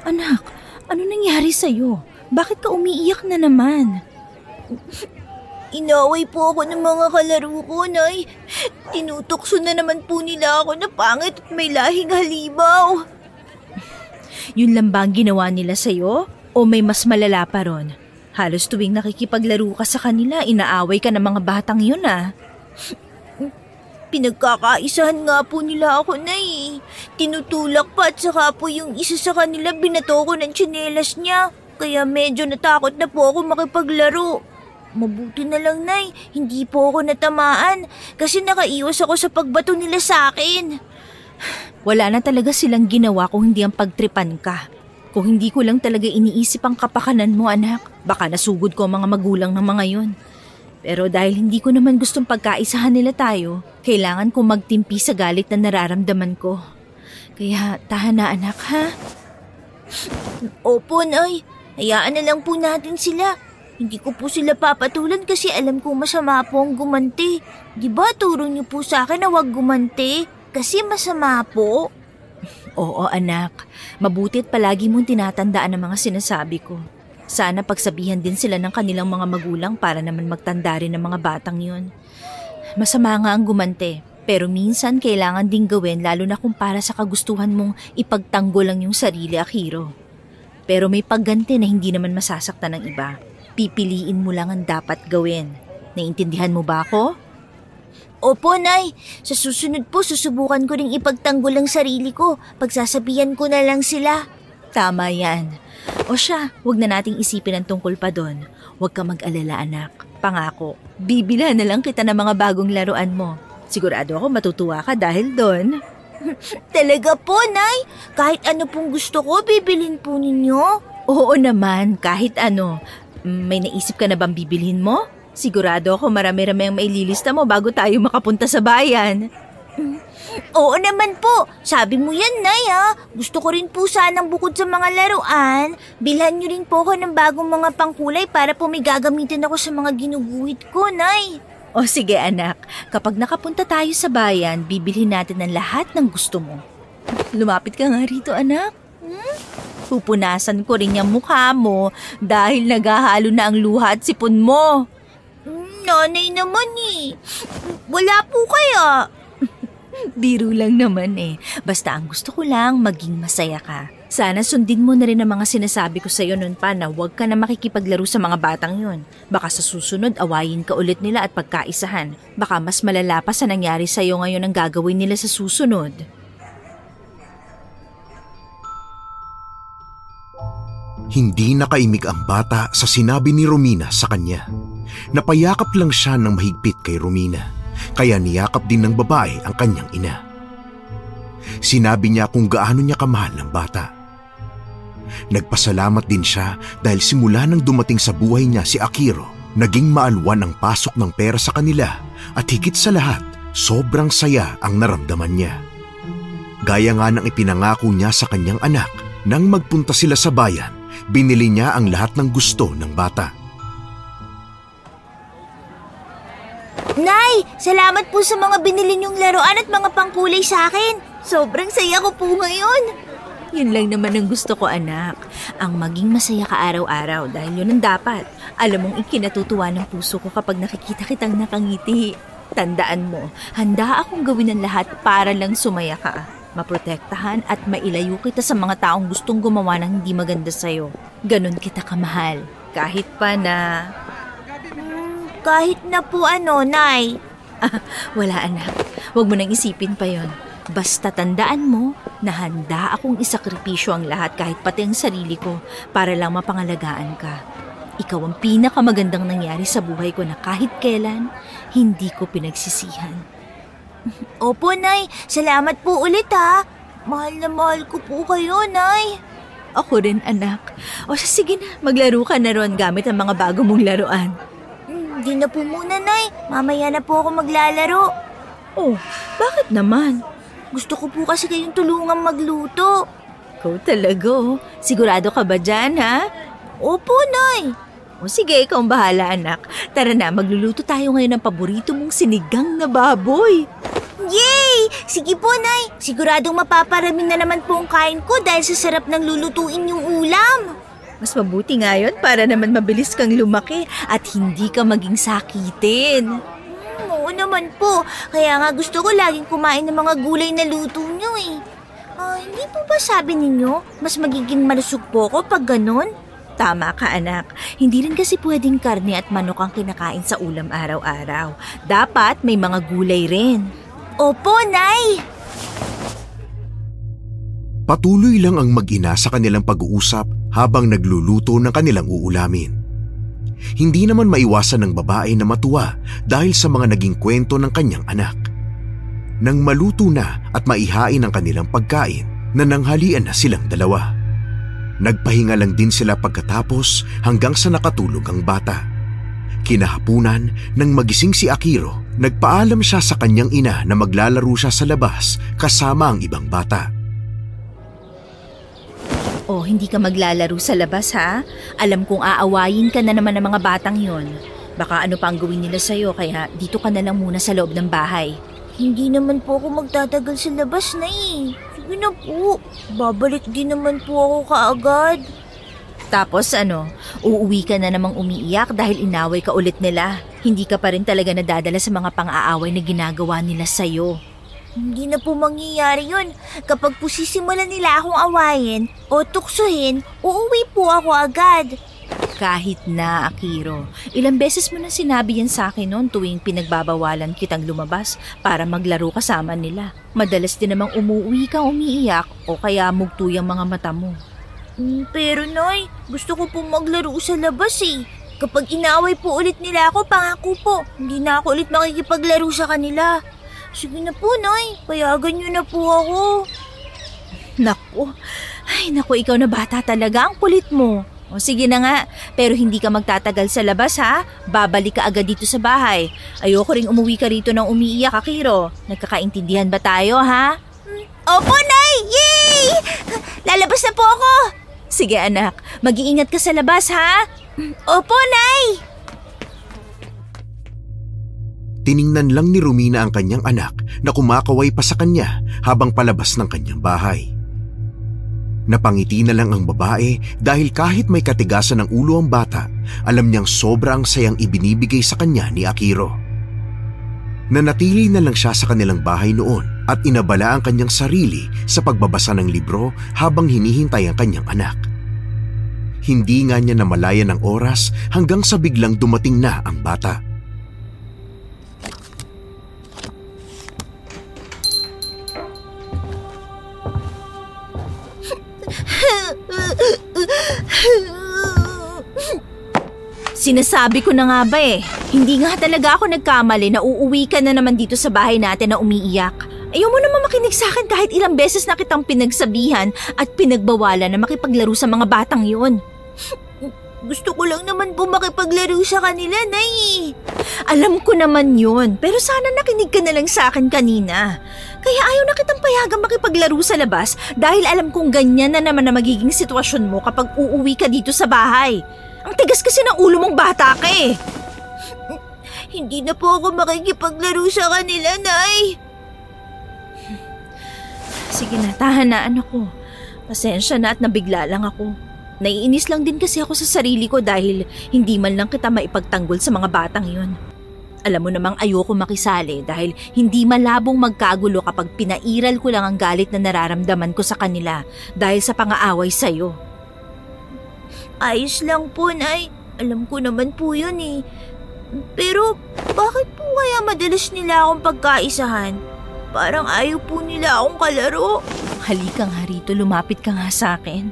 Anak, ano nangyari sa'yo? Bakit ka umiiyak na naman? Inaway po ako ng mga kalaro ko, Nay. Tinutokso na naman po nila ako na pangit at may lahing halimaw. Yun lang ba ang ginawa nila sa'yo? O may mas malala pa ron? Halos tuwing nakikipaglaro ka sa kanila, inaaway ka ng mga batang yun ah. Pinagkakaisahan nga po nila ako, Nay. Tinutulak pa at saka po yung isa sa kanila binato ko ng tsinelas niya. Kaya medyo natakot na po ako makipaglaro. Mabuti na lang, Nay, hindi po ako natamaan kasi nakaiwas ako sa pagbato nila sa akin. Wala na talaga silang ginawa kung hindi ang pagtripan ka. Kung hindi ko lang talaga iniisip ang kapakanan mo, anak, baka nasugod ko ang mga magulang ng mga yun. Pero dahil hindi ko naman gustong pagkaisahan nila tayo, kailangan ko magtimpi sa galit na nararamdaman ko. Kaya tahan na, anak, ha? Opo, Nay. Hayaan na lang po natin sila. Hindi ko po sila papatulan kasi alam kong masama po ang gumanti. Diba turo niyo po sa akin na huwag gumanti? Kasi masama po. Oo, anak. Mabuti't palagi mong tinatandaan ang mga sinasabi ko. Sana pagsabihan din sila ng kanilang mga magulang para naman magtanda rin ng mga batang yun. Masama nga ang gumante, pero minsan kailangan ding gawin lalo na kung para sa kagustuhan mong ipagtanggol lang yung sarili, Akiro. Pero may pagganti na hindi naman masasaktan ng iba. Pipiliin mo lang ang dapat gawin. Naintindihan mo ba ako? Opo, Nay. Sa susunod po, susubukan ko ring ipagtanggol ang sarili ko. Pagsasabihan ko na lang sila. Tama yan. O siya, huwag na nating isipin ang tungkol pa doon. Huwag ka mag-alala, anak. Pangako, bibila na lang kita ng mga bagong laruan mo. Sigurado ako matutuwa ka dahil doon. Talaga po, Nay? Kahit ano pong gusto ko, bibilin po ninyo? Oo naman, kahit ano. May naisip ka na bang bibilhin mo? Sigurado ako marami-rami ang maililista mo bago tayo makapunta sa bayan. Oo naman po. Sabi mo yan, Nay, ha? Gusto ko rin po sanang bukod sa mga laruan, bilhan niyo rin po ako ng bagong mga pangkulay para po may gagamitin ako sa mga ginuguhit ko, Nay. O sige, anak. Kapag nakapunta tayo sa bayan, bibilhin natin ang lahat ng gusto mo. Lumapit ka nga rito, anak. Pupunasan ko rin yung mukha mo dahil naghahalo na ang luha at sipon mo. Nanay naman eh. Wala po kaya. Biro lang naman eh. Basta ang gusto ko lang maging masaya ka. Sana sundin mo na rin ang mga sinasabi ko sa'yo noon pa na huwag ka na makikipaglaro sa mga batang yun. Baka sa susunod awayin ka ulit nila at pagkaisahan. Baka mas malala pa sa nangyari sa'yo ngayon ang gagawin nila sa susunod. Hindi nakaimik ang bata sa sinabi ni Romina sa kanya. Napayakap lang siya ng mahigpit kay Romina, kaya niyakap din ng babae ang kanyang ina. Sinabi niya kung gaano niya kamahal ng bata. Nagpasalamat din siya dahil simula nang dumating sa buhay niya si Akiro, naging maalwan ang pasok ng pera sa kanila at higit sa lahat, sobrang saya ang naramdaman niya. Gaya nga ng ipinangako niya sa kanyang anak, nang magpunta sila sa bayan, binili niya ang lahat ng gusto ng bata. Nay, salamat po sa mga binili niyong laruan at mga pangkulay sa akin. Sobrang saya ko po ngayon. Yun lang naman ang gusto ko, anak. Ang maging masaya ka araw-araw dahil yun ang dapat. Alam mong ikinatutuwa ng puso ko kapag nakikita kitang nakangiti. Tandaan mo, handa akong gawin ang lahat para lang sumaya ka. Maprotektahan at mailayo kita sa mga taong gustong gumawa ng hindi maganda sa'yo. Ganon kita kamahal. Kahit pa na... Kahit na po ano, Nay. Wala, anak. Huwag mo nang isipin pa yon. Basta tandaan mo na handa akong isakripisyo ang lahat kahit pati ang sarili ko para lang mapangalagaan ka. Ikaw ang pinakamagandang nangyari sa buhay ko na kahit kailan hindi ko pinagsisihan. Opo, Nay. Salamat po ulit, ha. Mahal na mahal ko po kayo, Nay. Ako rin, anak. O sige na, maglaro ka na ron gamit ang mga bago mong laruan. Hindi na po muna, Nay. Mamaya na po ako maglalaro. Oh, bakit naman? Gusto ko po kasi kayong tulungang magluto. Ikaw talaga, oh. Sigurado ka ba dyan, ha? Opo, Nay. O sige, ikaw ang bahala, anak. Tara na, magluluto tayo ngayon ng paborito mong sinigang na baboy. Yay! sige po, Nay. Siguradong mapaparami na naman po ang kain ko dahil sa sarap ng lulutuin yung ulam. Mas mabuti nga yun para naman mabilis kang lumaki at hindi ka maging sakitin. Oo naman po. Kaya nga gusto ko laging kumain ng mga gulay na luto nyo eh. Hindi po ba sabi ninyo, mas magiging malusog po ako pag ganun? Tama ka, anak. Hindi rin kasi pwedeng karne at manok ang kinakain sa ulam araw-araw. Dapat may mga gulay rin. Opo, Nay! Patuloy lang ang mag-ina sa kanilang pag-uusap habang nagluluto ng kanilang uulamin. Hindi naman maiwasan ng babae na matuwa dahil sa mga naging kwento ng kanyang anak. Nang maluto na at maihain ang kanilang pagkain, nananghalian na silang dalawa. Nagpahinga lang din sila pagkatapos hanggang sa nakatulog ang bata. Kinahapunan, nang magising si Akiro, nagpaalam siya sa kanyang ina na maglalaro siya sa labas kasama ang ibang bata. Oh, hindi ka maglalaro sa labas ha? Alam kong aawayin ka na naman ng mga batang yon. Baka ano pa ang gawin nila sa'yo kaya dito ka na lang muna sa loob ng bahay. Hindi naman po ako magtatagal sa labas, Nay. Sige na po. Babalik din naman po ako kaagad. Tapos uuwi ka na namang umiiyak dahil inaway ka ulit nila. Hindi ka pa rin talaga nadadala sa mga pang-aaway na ginagawa nila sa'yo. Hindi na po mangyayari yun. Kapag po sisimulan nila akong awayin o tuksuhin, uuwi po ako agad. Kahit na, Akiro. Ilang beses mo na sinabi yan sa akin noon tuwing pinagbabawalan kitang lumabas para maglaro kasama nila. Madalas din namang umuwi kang umiiyak o kaya mugto yung mga mata mo. Pero Nay, gusto ko po maglaro sa labas eh. Kapag inaway po ulit nila ako, pangako po, hindi na ako ulit makikipaglaro sa kanila. Sige na po, Nay. Payagan niyo na po ako. Naku, ikaw na bata talaga. Ang kulit mo. O sige na nga, pero hindi ka magtatagal sa labas ha. Babalik ka agad dito sa bahay. Ayoko ring umuwi ka rito nang umiiyak, Akiro. Nagkakaintindihan ba tayo ha? Opo, Nay! Yay! Lalabas na po ako. Sige anak, mag-iingat ka sa labas ha. Opo, Nay! Tiningnan lang ni Romina ang kanyang anak na kumakaway pa sa kanya habang palabas ng kanyang bahay. Napangiti na lang ang babae dahil kahit may katigasan ng ulo ang bata, alam niyang sobrang sayang ibinibigay sa kanya ni Akiro. Nanatili na lang siya sa kanilang bahay noon at inabala ang kanyang sarili sa pagbabasa ng libro habang hinihintay ang kanyang anak. Hindi nga niya namalayan ang oras hanggang sa biglang dumating na ang bata. Sinasabi ko na nga ba hindi nga talaga ako nagkamali na uuwi ka na naman dito sa bahay natin na umiiyak. Ayaw mo naman makinig sa akin kahit ilang beses na kitang pinagsabihan at pinagbawalan na makipaglaro sa mga batang yun. Gusto ko lang naman po makipaglaro sa kanila, Nay. Alam ko naman yun, pero sana nakinig ka na lang sa akin kanina. Kaya ayaw na kitang payagang makipaglaro sa labas dahil alam kong ganyan na naman na magiging sitwasyon mo kapag uuwi ka dito sa bahay. Ang tigas kasi ng ulo mong bata ka Hindi na po ako makikipaglaro sa kanila, Nay. Sige na, tahan na anak ko. Pasensya na at nabigla lang ako. Naiinis lang din kasi ako sa sarili ko dahil hindi man lang kita maipagtanggol sa mga batang yun. Alam mo namang ayoko makisali dahil hindi malabong magkagulo kapag pinairal ko lang ang galit na nararamdaman ko sa kanila dahil sa pang-aaway sa'yo. Ayos lang po, Nay. Alam ko naman po yun eh. Pero bakit po kaya madalas nila akong pagkaisahan? Parang ayaw po nila akong kalaro. Halika nga rito, lumapit ka nga sa akin.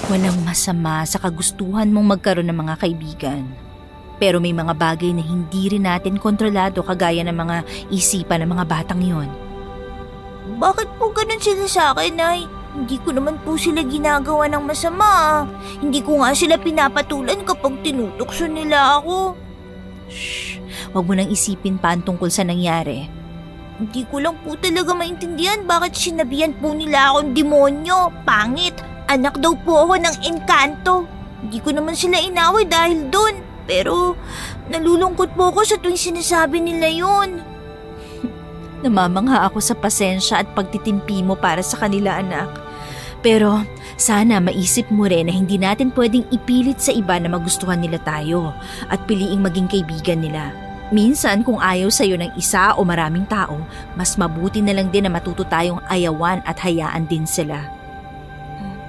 Walang masama sa kagustuhan mong magkaroon ng mga kaibigan. Pero may mga bagay na hindi rin natin kontrolado kagaya ng mga isipan ng mga batang yon. Bakit po ganun sila sa akin, Nay? Hindi ko naman po sila ginagawa ng masama. Hindi ko nga sila pinapatulan kapag tinutukso nila ako. Shh! Huwag mo nang isipin pa ang tungkol sa nangyari. Hindi ko lang po talaga maintindihan bakit sinabihan po nila akong demonyo, pangit. Anak daw po ako ng engkanto. Hindi ko naman sila inaway dahil doon. Pero nalulungkot po ako sa tuwing sinasabi nila yun. Namamangha ako sa pasensya at pagtitimpi mo para sa kanila, anak. Pero sana maisip mo rin na hindi natin pwedeng ipilit sa iba na magustuhan nila tayo at piliing maging kaibigan nila. Minsan kung ayaw sa'yo ng isa o maraming tao, mas mabuti na lang din na matuto tayong ayawan at hayaan din sila.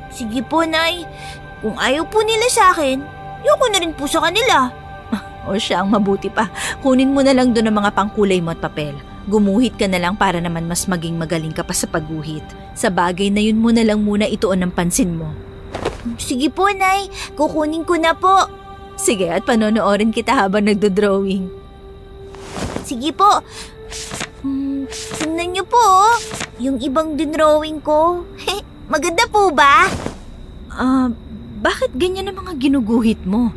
Sige po, Nay. Kung ayaw po nila sa akin, ayoko na rin po sa kanila. O siya, ang mabuti pa. Kunin mo na lang doon ang mga pangkulay mo at papel. Gumuhit ka na lang para naman mas maging magaling ka pa sa pagguhit. Sa bagay na yun mo na lang muna ituon ng pansin mo. Sige po, Nay. Kukunin ko na po. Sige, at panonoorin kita habang nagdo-drawing. Sige po. Tingnan niyo po, yung ibang dinrawing ko. Maganda po ba? Bakit ganyan ang mga ginuguhit mo?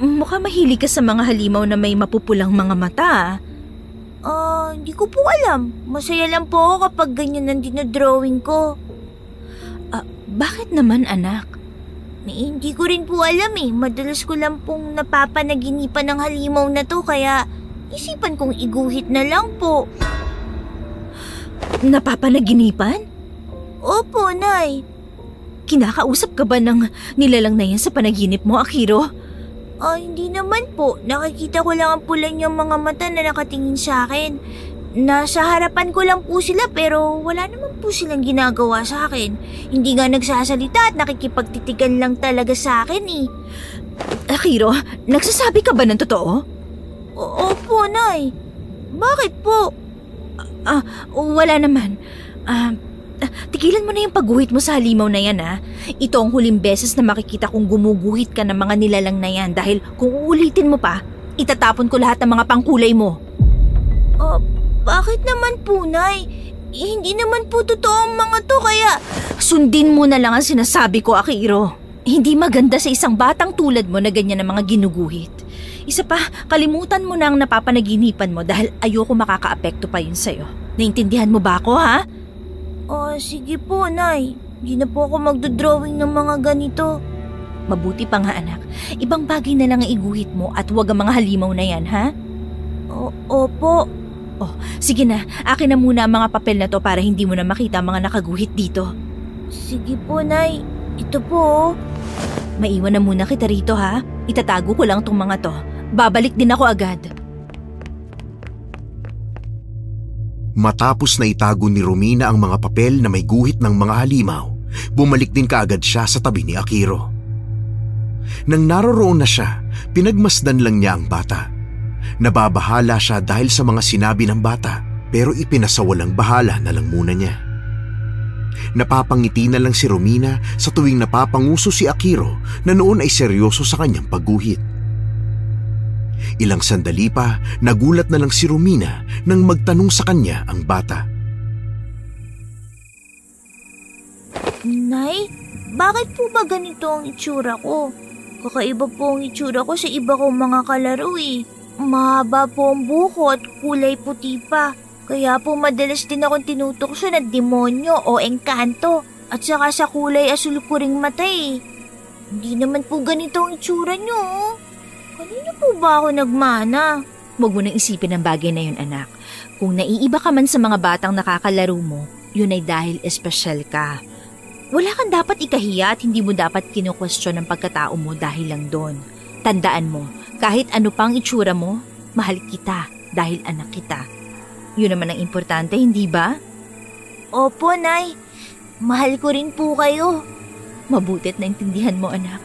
Mukha mahilig ka sa mga halimaw na may mapupulang mga mata. Hindi ko po alam. Masaya lang po ako kapag ganyan ang dinodrawing ko. Bakit naman, anak? Hindi ko rin po alam eh. Madalas ko lang pong napapanaginipan ng halimaw na to kaya isipan kong iguhit na lang po. Napapanaginipan? Opo, Nay. Kinakausap ka ba ng nilalang na yan sa panaginip mo, Akiro? Hindi naman po. Nakikita ko lang ang pula niyang mga mata na nakatingin sa akin. Nasa harapan ko lang po sila pero wala naman po silang ginagawa sa akin. Hindi nga nagsasalita at nakikipagtitigan lang talaga sa akin eh. Akiro, nagsasabi ka ba ng totoo? Opo, Nay. Bakit po? Wala naman. Tigilan mo na yung pagguhit mo sa halimaw na yan, ha? Ito ang huling beses na makikita kong gumuguhit ka ng mga nilalang na yan dahil kung uulitin mo pa, itatapon ko lahat ng mga pangkulay mo. Bakit naman po, Nay? Hindi naman po totoo ang mga to kaya... Sundin mo na lang ang sinasabi ko, Akiro. Hindi maganda sa isang batang tulad mo na ganyan ang mga ginuguhit. Isa pa, kalimutan mo na ang napapanaginipan mo dahil ayoko makakaapekto pa yun sa'yo. Naintindihan mo ba ako, ha? Sige po, Nay. Hindi na po ako magdodrawing ng mga ganito. Mabuti pa nga, anak. Ibang bagay na lang ang iguhit mo at huwag ang mga halimaw na yan, ha? Opo. Sige na. Akin na muna ang mga papel na to para hindi mo na makita ang mga nakaguhit dito. Sige po, Nay. Ito po. Maiwan na muna kita rito, ha? Itatago ko lang tong mga to. Babalik din ako agad. Matapos na itago ni Romina ang mga papel na may guhit ng mga halimaw, bumalik din kaagad siya sa tabi ni Akiro. Nang naroroon na siya, pinagmasdan lang niya ang bata. Nababahala siya dahil sa mga sinabi ng bata, pero ipinasawalang bahala na lang muna niya. Napapangiti na lang si Romina sa tuwing napapanguso si Akiro na noon ay seryoso sa kanyang pagguhit. Ilang sandali pa, nagulat na lang si Romina nang magtanong sa kanya ang bata. Nay, bakit po ba ganito ang itsura ko? Kakaiba po ang itsura ko sa iba kong mga kalaro eh. Mahaba po ang buhok at kulay puti pa. Kaya po madalas din akong tinutokso ng demonyo o engkanto at saka sa kulay asul ko ring mata eh. Hindi naman po ganito ang itsura nyo. Kanina po ba ako nagmana? Huwag mo nang isipin ang bagay na yun, anak. Kung naiiba ka man sa mga batang nakakalaro mo, yun ay dahil espesyal ka. Wala kang dapat ikahiya at hindi mo dapat kinu-question ang pagkatao mo dahil lang doon. Tandaan mo, kahit ano pang itsura mo, mahal kita dahil anak kita. Yun naman ang importante, hindi ba? Opo, Nay. Mahal ko rin po kayo. Mabutit na intindihan mo, anak.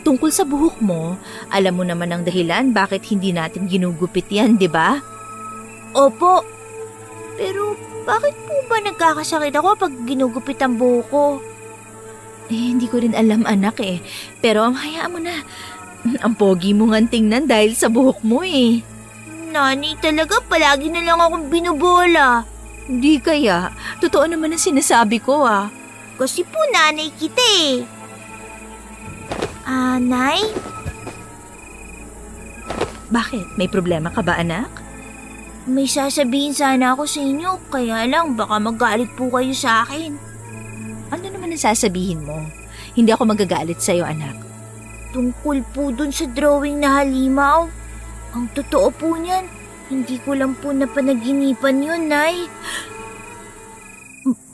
Tungkol sa buhok mo, alam mo naman ang dahilan bakit hindi natin ginugupit yan, di ba? Opo. Pero bakit po ba nagkakasakit ako pag ginugupit ang buhok ko? Hindi ko rin alam, anak eh. Pero hayaan mo na. Ang pogi mo nga tingnan dahil sa buhok mo eh. Nani, talaga palagi na lang akong binubola. Hindi kaya. Totoo naman ang sinasabi ko ah. Kasi po nanay kita eh. Nay? Bakit? May problema ka ba, anak? May sasabihin sana ako sa inyo, kaya lang baka magalit po kayo sa akin. Ano naman ang sasabihin mo? Hindi ako magagalit sa'yo, anak. Tungkol po dun sa drawing na halimaw. Ang totoo po niyan, Hindi ko lang po napanaginipan yun, Nay.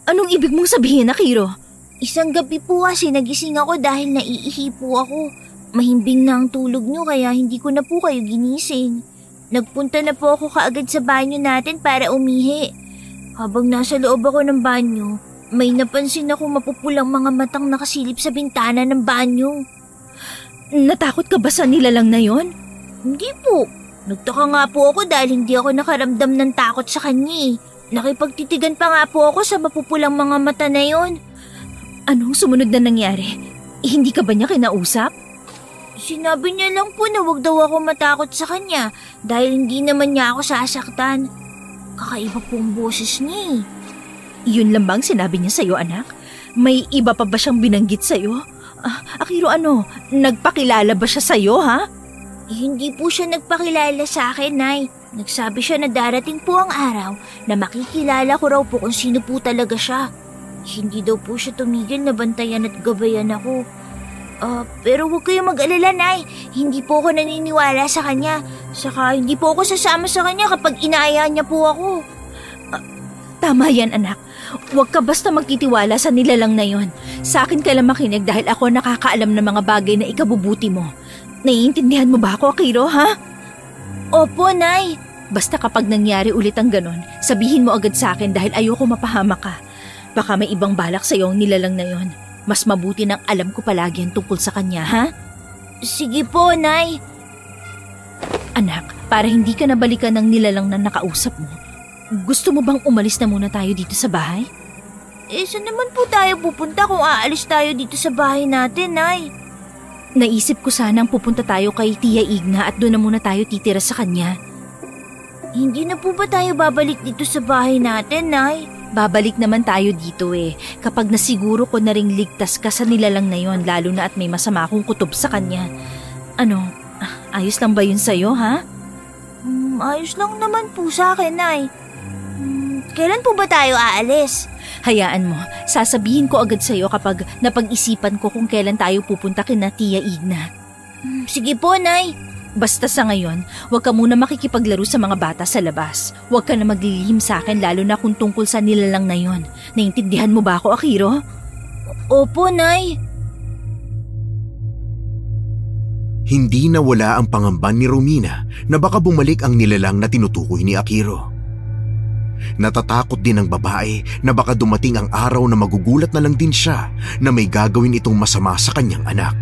Anong ibig mong sabihin, Akiro? Isang gabi po kasi nagising ako dahil naiihi po ako. Mahimbing na ang tulog niyo kaya hindi ko na po kayo ginising. Nagpunta na po ako kaagad sa banyo natin para umihi. Habang nasa loob ako ng banyo, may napansin ako mapupulang mga matang nakasilip sa bintana ng banyo. Natakot ka ba sa nilalang na yon? Hindi po. Nagtaka nga po ako dahil hindi ako nakaramdam ng takot sa kanya. Nakipagtitigan pa nga po ako sa mapupulang mga mata na yon. Anong sumunod na nangyari? Hindi ka ba niya kinausap? Sinabi niya lang po na wag daw ako matakot sa kanya dahil hindi naman niya ako sasaktan. Kakaiba po ang boses niya. Yun lang bang sinabi niya sa'yo, anak? May iba pa ba siyang binanggit sa'yo? Akiro, nagpakilala ba siya sa'yo, ha? Hindi po siya nagpakilala sa akin, Nay. Nagsabi siya na darating po ang araw na makikilala ko raw po kung sino po talaga siya. Hindi daw po siya tumigil na bantayan at gabayan ako. Pero huwag kayong mag-alala, Nay. Hindi po ako naniniwala sa kanya. Saka hindi po ako sasama sa kanya kapag inaaya niya po ako. Tama yan, anak. Huwag ka basta magtitiwala sa nilalang na yon. Sa akin ka lang makinig dahil ako nakakaalam ng mga bagay na ikabubuti mo. Naiintindihan mo ba ako, Akiro, ha? Opo, Nay. Basta kapag nangyari ulit ang ganon, sabihin mo agad sa akin dahil ayoko mapahamak ka. Baka may ibang balak sa'yo ang nilalang na yon. Mas mabuti nang alam ko palagi ang tungkol sa kanya, ha? Sige po, Nay. Anak, para hindi ka nabalikan ng nilalang na nakausap mo, gusto mo bang umalis na muna tayo dito sa bahay? Saan naman po tayo pupunta kung aalis tayo dito sa bahay natin, Nay? Naisip ko sanang pupunta tayo kay Tia Igna at doon na muna tayo titira sa kanya. Hindi na po ba tayo babalik dito sa bahay natin, Nay? Babalik naman tayo dito kapag nasiguro ko na ring ligtas ka sa nilalang na yon, lalo na at may masama akong kutob sa kanya. Ayos lang ba yun sa'yo, ha? Ayos lang naman po sa akin, Nay. Kailan po ba tayo aalis? Hayaan mo, sasabihin ko agad sa'yo kapag napag-isipan ko kung kailan tayo pupunta kina Tia Igna. Sige po, Nay. Basta sa ngayon, huwag ka muna makikipaglaro sa mga bata sa labas. Huwag ka na maglilihim sa akin lalo na kung tungkol sa nilalang na yon. Naintindihan mo ba ako, Akiro? Opo, Nay. Hindi nawala ang pangamba ni Romina na baka bumalik ang nilalang na tinutukoy ni Akiro. Natatakot din ang babae na baka dumating ang araw na magugulat na lang din siya na may gagawin itong masama sa kanyang anak.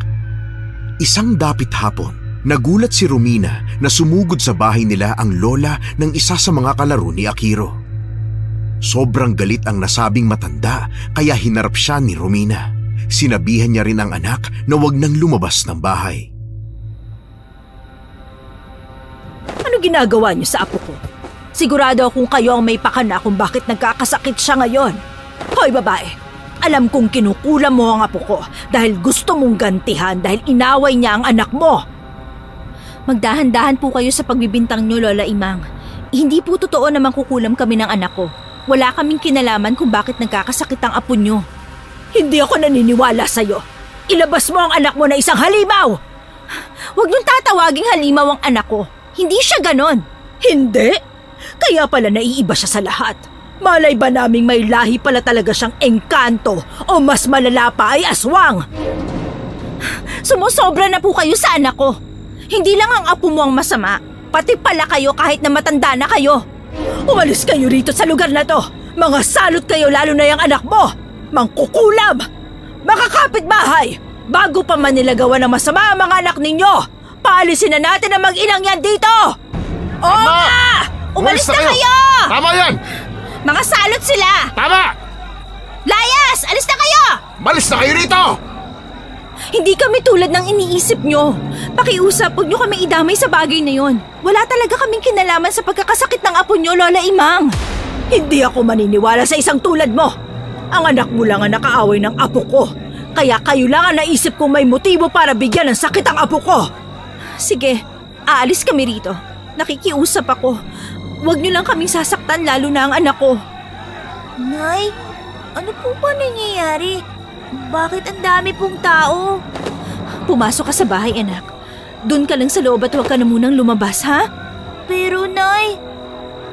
Isang dapit hapon, nagulat si Romina na sumugod sa bahay nila ang lola ng isa sa mga kalaro ni Akiro. Sobrang galit ang nasabing matanda kaya hinarap siya ni Romina. Sinabihan niya rin ang anak na wag nang lumabas ng bahay. Ano ginagawa niyo sa apo ko? Sigurado akong kayo ang may pakana kung bakit nagkakasakit siya ngayon. Hoy babae, alam kong kinukulam mo ang apo ko dahil gusto mong gantihan dahil inaway niya ang anak mo. Magdahan-dahan po kayo sa pagbibintang niyo, Lola Imang. Hindi po totoo na mangkukulam kami ng anak ko. Wala kaming kinalaman kung bakit nagkakasakit ang apo niyo. Hindi ako naniniwala sa'yo. Ilabas mo ang anak mo na isang halimaw! Huwag niyong tatawaging halimaw ang anak ko. Hindi siya ganon. Hindi? Kaya pala naiiba siya sa lahat. Malay ba naming may lahi pala talaga siyang engkanto o mas malala pa ay aswang? Sumusobra na po kayo sa anak ko. Hindi lang ang apo mo ang masama, pati pala kayo kahit na matanda na kayo. Umalis kayo rito sa lugar na to. Mga salot kayo lalo na yung anak mo. Mangkukulab! Mga kapitbahay! Bago pa man nila gawa ng masama ang mga anak ninyo, paalisin na natin ang mag-inang yan dito! Oo nga! Umalis na kayo! Tama yan! Mga salot sila! Tama! Layas! Alis na kayo! Malis na kayo rito! Hindi kami tulad ng iniisip nyo. Pakiusap, huwag nyo kami idamay sa bagay na yon. Wala talaga kaming kinalaman sa pagkakasakit ng apo nyo, Lola Imang. Hindi ako maniniwala sa isang tulad mo. Ang anak mo lang ang nakaaway ng apo ko. Kaya kayo lang ang naisip kong may motibo para bigyan ng sakit ang apo ko. Sige, aalis kami rito. Nakikiusap ako. Huwag nyo lang kaming sasaktan lalo na ang anak ko. Nay, ano po ba nangyayari? Bakit ang dami pong tao? Pumasok ka sa bahay, anak. Doon ka lang sa loob at huwag ka na munang lumabas, ha? Pero, Nay...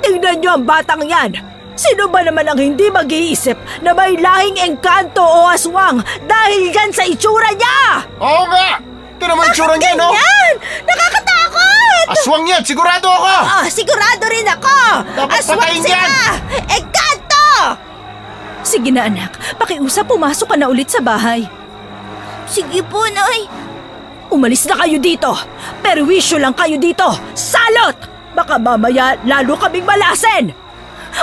Tingnan niyo ang batang yan! Sino ba naman ang hindi mag-iisip na may lahing engkanto o aswang dahil yan sa itsura niya? Oo nga! Ito naman itsura niya, no? Yan! Nakakatakot! Aswang yan! Sigurado ako! Sigurado rin ako! Dapat Aswang patayin sila! yan! Engkanto! Sige na anak, pakiusap pumasok ka na ulit sa bahay. Sige po, Nay. Umalis na kayo dito! Perwisyo lang kayo dito! Salot! Baka mamaya lalo kaming malasin!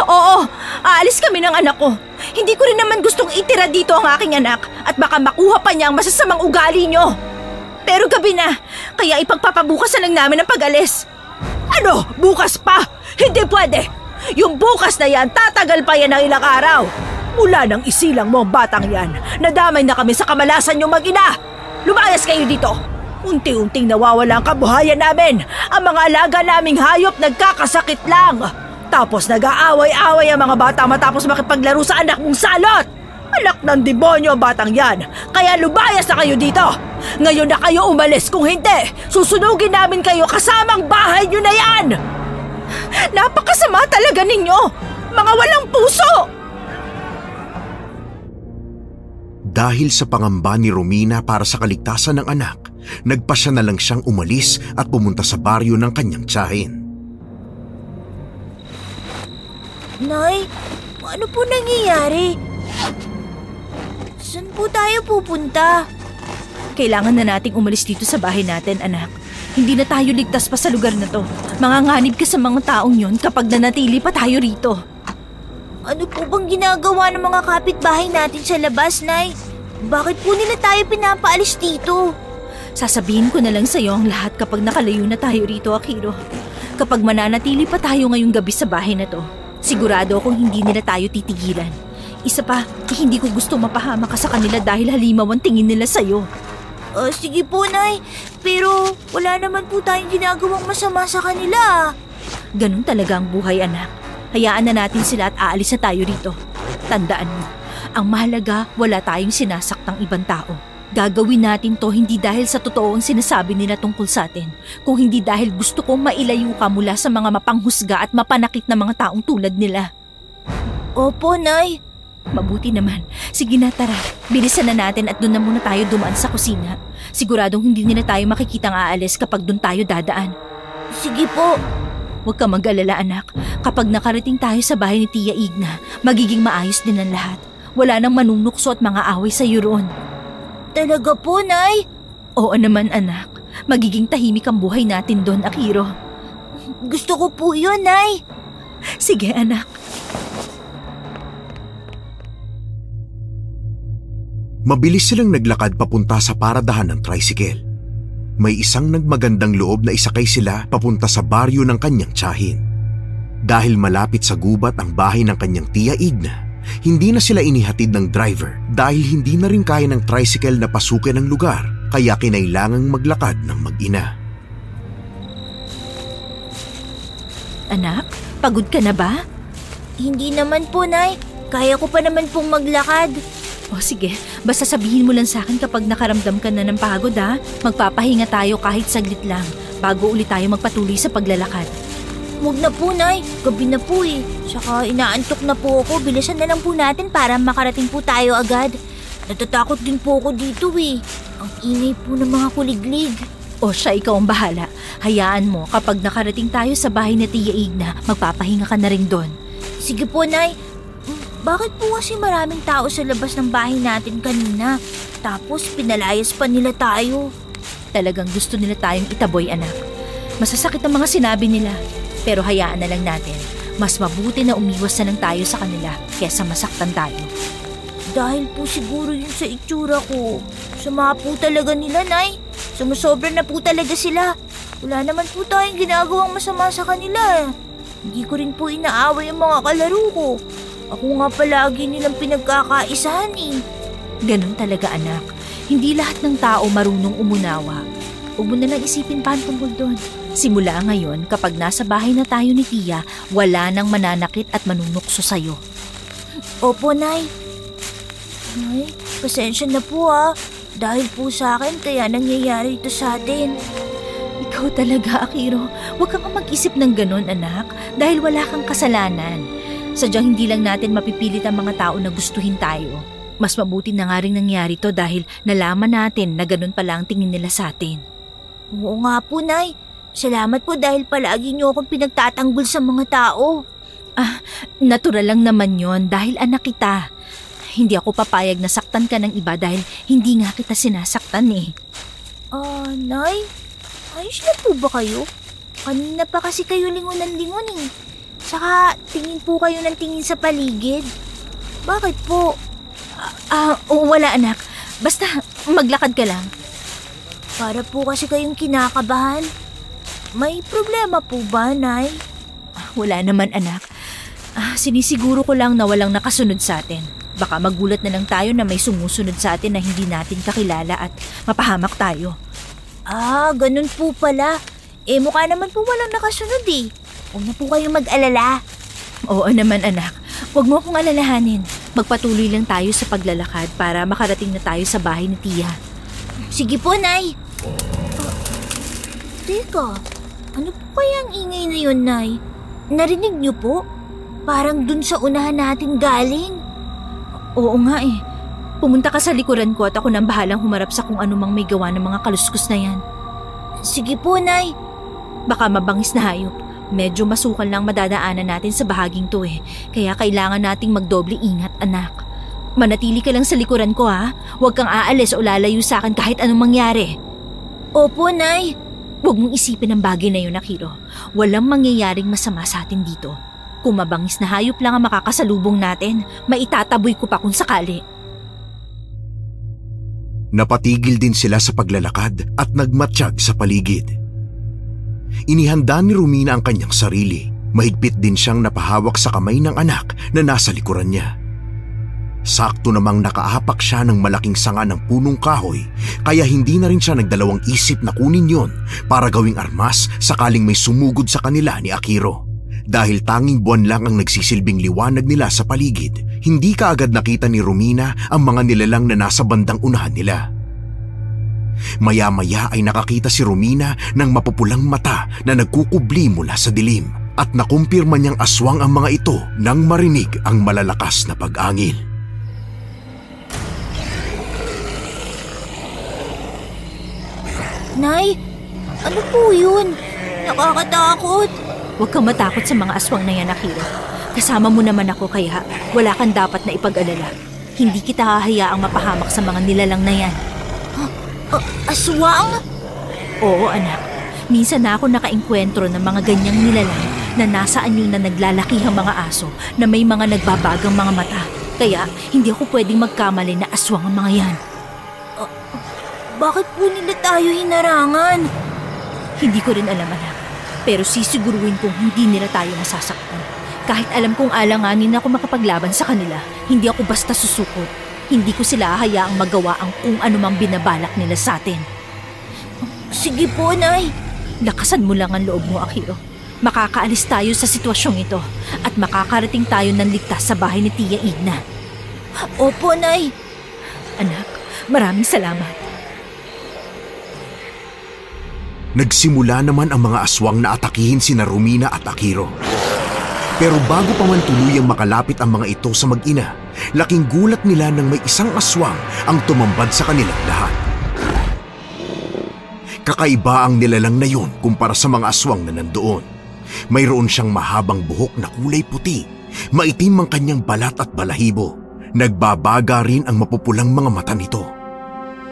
Oo, aalis kami ng anak ko. Hindi ko rin naman gustong itira dito ang aking anak at baka makuha pa niya ang masasamang ugali niyo. Pero gabi na, kaya ipagpapabukas na lang namin ang pag-alis. Ano? Bukas pa? Hindi pwede! Yung bukas na yan, tatagal pa yan ng ilang araw. Mula nang isilang mo ang batang yan, nadamay na kami sa kamalasan yung mag-ina. Lumayas kayo dito! Unti-unting nawawala ang kabuhayan namin. Ang mga alaga naming hayop nagkakasakit lang. Tapos nag-aaway-aaway ang mga bata matapos makipaglaro sa anak mong salot. Anak ng demonyo ang batang yan. Kaya lumayas na kayo dito. Ngayon na kayo umalis. Kung hindi, susunugin namin kayo kasamang bahay nyo na yan. Napakasama talaga ninyo. Mga walang puso. Dahil sa pangamba ni Romina para sa kaligtasan ng anak, nagpasya na lang siyang umalis at pumunta sa baryo ng kanyang tiyahin. Nay, ano po nangyayari? Saan po tayo pupunta? Kailangan na nating umalis dito sa bahay natin, anak. Hindi na tayo ligtas pa sa lugar na to. Manganganib ka sa mga taong yon kapag nanatili pa tayo rito. Ano po bang ginagawa ng mga kapitbahay natin sa labas, Nay? Bakit po nila tayo pinapaalis dito? Sasabihin ko na lang sa'yo ang lahat kapag nakalayo na tayo rito, Akiro. Kapag mananatili pa tayo ngayong gabi sa bahay na to, sigurado akong hindi nila tayo titigilan. Isa pa, hindi ko gusto mapahama ka sa kanila dahil halimaw ang tingin nila sa'yo. Sige po, Nay. Pero wala naman po tayong ginagawang masama sa kanila. Ganun talaga ang buhay, anak. Hayaan na natin sila at aalis na tayo rito. Tandaan mo, ang mahalaga wala tayong sinasaktang ibang tao. Gagawin natin to hindi dahil sa totoo ang sinasabi nila tungkol sa atin, kung hindi dahil gusto kong mailayo ka mula sa mga mapanghusga at mapanakit na mga taong tulad nila. Opo, Nay. Mabuti naman. Sige na, tara. Bilisan na natin at doon na muna tayo dumaan sa kusina. Siguradong hindi nila tayo makikitang aalis kapag doon tayo dadaan. Sige po. Huwag ka mag-alala, anak. Kapag nakarating tayo sa bahay ni Tia Igna, magiging maayos din ang lahat. Wala nang manunukso at mga away sa iyo roon. Talaga po, Nay? Oo naman, anak. Magiging tahimik ang buhay natin doon, Akiro. Gusto ko po yun, Nay. Sige, anak. Mabilis silang naglakad papunta sa paradahan ng tricycle. May isang nagmagandang loob na isakay sila papunta sa baryo ng kanyang tiyahin. Dahil malapit sa gubat ang bahay ng kanyang Tia Igna, hindi na sila inihatid ng driver dahil hindi na rin kaya ng tricycle na pasukin ang lugar, kaya kinailangang maglakad ng mag-ina. Anak, pagod ka na ba? Hindi naman po, Nay. Kaya ko pa naman pong maglakad. O sige, basta sabihin mo lang sa akin kapag nakaramdam ka na ng pagod, ha? Magpapahinga tayo kahit saglit lang bago ulit tayo magpatuloy sa paglalakad. Huwag na po, Nay. Gabi na po eh. Saka inaantok na po ako. Bilisan na lang po natin para makarating po tayo agad. Natatakot din po ako dito eh. Ang ingay po ng mga kuliglig. O siya, ikaw ang bahala. Hayaan mo, kapag nakarating tayo sa bahay ni Tia Igna, magpapahinga ka na rin doon. Sige po, Nay. Bakit po kasi maraming tao sa labas ng bahay natin kanina? Tapos pinalayas pa nila tayo. Talagang gusto nila tayong itaboy, anak. Masasakit ang mga sinabi nila. Pero hayaan na lang natin. Mas mabuti na umiwas na lang tayo sa kanila kaysa masaktan tayo. Dahil po siguro yun sa itsura ko. Sama po talaga nila, Nay. Sumusobra na po talaga sila. Wala naman po tayong ginagawang masama sa kanila. Hindi ko rin po inaaway ang mga kalaro ko. Ako nga palagi nilang pinagkakaisahan eh. Ganun talaga, anak. Hindi lahat ng tao marunong umunawa. Huwag mo na lang isipin pa ang tungkol doon. Simula ngayon, kapag nasa bahay na tayo ni Tia, wala nang mananakit at manunukso sa'yo. Opo, Nay. Nay, pasensya na po ah. Dahil po sa akin kaya nangyayari ito sa atin. Ikaw talaga, Akiro. Huwag kang mag-isip ng ganun, anak, dahil wala kang kasalanan. Sadyang hindi lang natin mapipilit ang mga tao na gustuhin tayo. Mas mabuti na nga rin nangyari to dahil nalaman natin na ganun pala ang tingin nila sa atin. Oo nga po, Nay. Salamat po dahil palagi niyo akong pinagtatanggol sa mga tao. Natural lang naman yon dahil anak kita. Hindi ako papayag na saktan ka ng iba dahil hindi nga kita sinasaktan eh. Nay, ayos na po ba kayo? Kanina pa kasi kayo lingon eh. Saka tingin po kayo ng tingin sa paligid. Bakit po? Wala anak. Basta maglakad ka lang. Para po kasi kayong kinakabahan. May problema po ba, Nay? Wala naman anak. Sinisiguro ko lang na walang nakasunod sa atin. Baka magulat na lang tayo na may sumusunod sa atin na hindi natin kakilala at mapahamak tayo. Ganun po pala. Mukha naman po walang nakasunod eh. Huwag na po kayong mag-alala. Oo naman anak. Huwag mo akong alalahanin. Magpatuloy lang tayo sa paglalakad para makarating na tayo sa bahay ni Tia. Sige po, Nay. Teka, ano po kaya ang ingay na yun, Nay? Narinig niyo po? Parang dun sa unahan natin galing. Oo nga eh. Pumunta ka sa likuran ko at ako nang bahalang humarap sa kung anumang may gawa ng mga kaluskos na yan. Sige po, Nay. Baka mabangis na hayop. Medyo masukal lang madadaanan natin sa bahaging to eh. Kaya kailangan nating magdoble ingat, anak. Manatili ka lang sa likuran ko ha. Huwag kang aalis o lalayo sa akin kahit anong mangyari. Opo, Nay. Huwag mong isipin ang bagay na yun, Akiro. Walang mangyayaring masama sa atin dito. Kung mabangis na hayop lang ang makakasalubong natin, maitataboy ko pa kung sakali. Napatigil din sila sa paglalakad at nagmatsyag sa paligid. Inihanda ni Romina ang kanyang sarili. Mahigpit din siyang napahawak sa kamay ng anak na nasa likuran niya. Sakto namang nakaapak siya ng malaking sanga ng punong kahoy, kaya hindi na rin siya nagdalawang isip na kunin yon para gawing armas sakaling may sumugod sa kanila ni Akiro. Dahil tanging buwan lang ang nagsisilbing liwanag nila sa paligid, hindi kaagad nakita ni Romina ang mga nilalang na nasa bandang unahan nila. Maya-maya ay nakakita si Romina ng mapupulang mata na nagkukubli mula sa dilim at nakumpirma niyang aswang ang mga ito nang marinig ang malalakas na pag-angil. Nay, ano po yun? Nakakatakot. Huwag kang matakot sa mga aswang na yan, Akiro. Kasama mo naman ako kaya wala kang dapat na ipag-alala. Hindi kita hahayaang mapahamak sa mga nilalang na yan. Aswang? Oo, anak. Minsan na ako nakaengkwentro ng mga ganyang nilalang na nasa anyo na naglalakihang mga aso na may mga nagbabagang mga mata. Kaya hindi ako pwedeng magkamali na aswang ang mga yan. Bakit po nila tayo hinarangan? Hindi ko rin alam, anak. Pero sisiguruhin kong hindi nila tayo masasaktan. Kahit alam kong alanganin ako makapaglaban sa kanila, hindi ako basta susukot. Hindi ko sila hayaang magawa ang kung anumang binabalak nila sa atin. Sige po, Nay. Lakasan mo lang ang loob mo, Akiro. Makakaalis tayo sa sitwasyong ito at makakarating tayo ng ligtas sa bahay ni Tia Edna. Opo, Nay. Anak, maraming salamat. Nagsimula naman ang mga aswang na atakihin sina Romina at Akiro. Pero bago pa man tuluyang makalapit ang mga ito sa mag-ina, laking gulat nila nang may isang aswang ang tumambad sa kanilang lahat. Kakaiba ang nilalang na yun kumpara sa mga aswang na nandoon. Mayroon siyang mahabang buhok na kulay puti, maitim ang kanyang balat at balahibo. Nagbabaga rin ang mapupulang mga mata nito.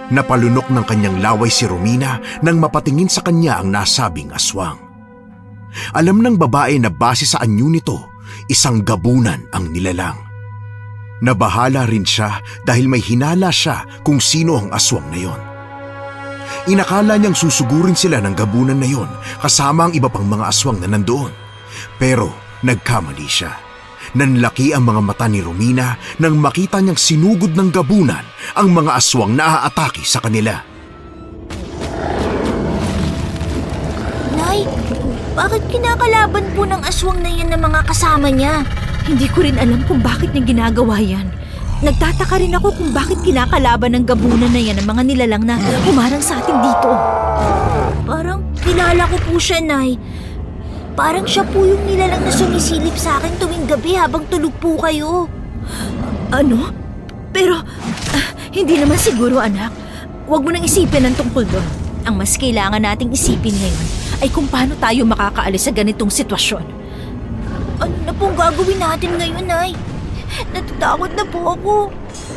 Napalunok ng kanyang laway si Romina nang mapatingin sa kanya ang nasabing aswang. Alam ng babae na base sa anyo nito, isang gabunan ang nilalang. Nabahala rin siya dahil may hinala siya kung sino ang aswang na yon. Inakala niyang susugurin sila ng gabunan na yon kasama ang iba pang mga aswang na nandoon. Pero nagkamali siya. Nanlaki ang mga mata ni Romina nang makita niyang sinugod ng gabunan ang mga aswang na aatake sa kanila. Nay, bakit kinakalaban po ng aswang na yan ng mga kasama niya? Hindi ko rin alam kung bakit niya ginagawa yan. Nagtataka rin ako kung bakit kinakalaban ng gabunan na yan ng mga nilalang na humarang sa atin dito. Parang kilala ko po siya, Nay. Parang siya po yung nilalang na sumisilip sa akin tuwing gabi habang tulog po kayo. Ano? Pero, hindi naman siguro, anak. Huwag mo nang isipin ang tungkol doon. Ang mas kailangan nating isipin ngayon ay kung paano tayo makakaalis sa ganitong sitwasyon. Ano na pong gagawin natin ngayon, Nay? Natatakot na po ako.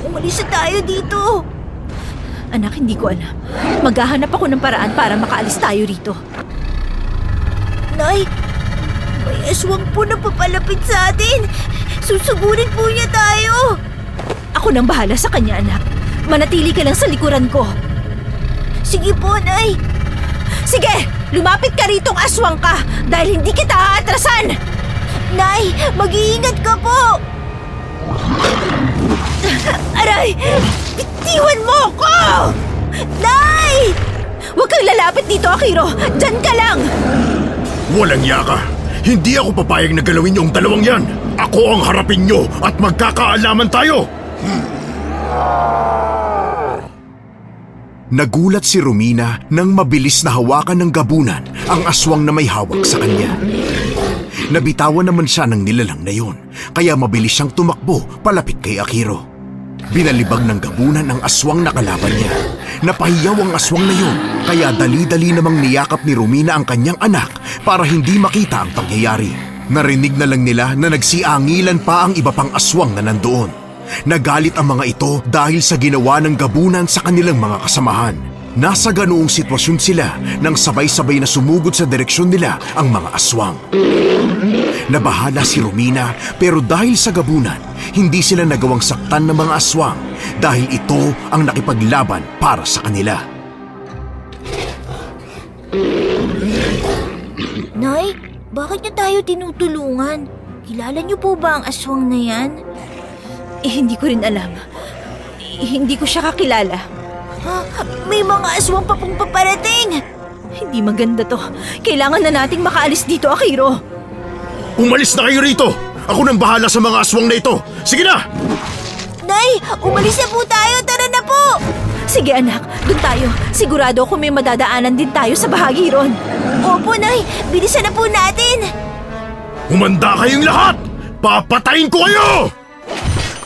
Umalis na tayo dito. Anak, hindi ko alam. Maghahanap ako ng paraan para makaalis tayo rito. Nay, may aswang po na papalapit sa atin. Susugurin po niya tayo. Ako nang bahala sa kanya, anak. Manatili ka lang sa likuran ko. Sige po, Nay. Sige, lumapit ka ritong aswang ka dahil hindi kita aatrasan. Nay, mag-iingat ka po. Aray! Bitiwan mo ako! Nay! Huwag kang lalapit dito, Akiro! Diyan ka lang! Walang yaka! Hindi ako papayag na galawin yung dalawang yan! Ako ang harapin nyo at magkakaalaman tayo! Nagulat si Romina nang mabilis na hawakan ng gabunan ang aswang na may hawak sa kanya. Nabitawan naman siya ng nilalang na yon, kaya mabilis siyang tumakbo palapit kay Akiro. Binalibag ng gabunan ang aswang na kalaban niya. Napahiyaw ang aswang na yon, kaya dali-dali namang niyakap ni Romina ang kanyang anak para hindi makita ang pangyayari. Narinig na lang nila na nagsiangilan pa ang iba pang aswang na nandoon. Nagalit ang mga ito dahil sa ginawa ng gabunan sa kanilang mga kasamahan. Nasa ganoong sitwasyon sila nang sabay-sabay na sumugod sa direksyon nila ang mga aswang. Nabahala si Romina pero dahil sa gabunan, hindi sila nagawang saktan ng mga aswang dahil ito ang nakipaglaban para sa kanila. Nay, bakit niyo tayo tinutulungan? Kilala niyo po ba ang aswang na yan? Hindi ko rin alam. Hindi ko siya kakilala. Ha? May mga aswang pa pong paparating! Hindi maganda to. Kailangan na nating makaalis dito, Akiro. Umalis na kayo rito! Ako nang bahala sa mga aswang na ito! Sige na! Nay, umalis na po tayo! Tara na po! Sige anak, doon tayo. Sigurado ako may madadaanan din tayo sa bahagi ron. Opo, Nay. Bilisan na po natin! Humanda kayong lahat! Papatayin ko kayo!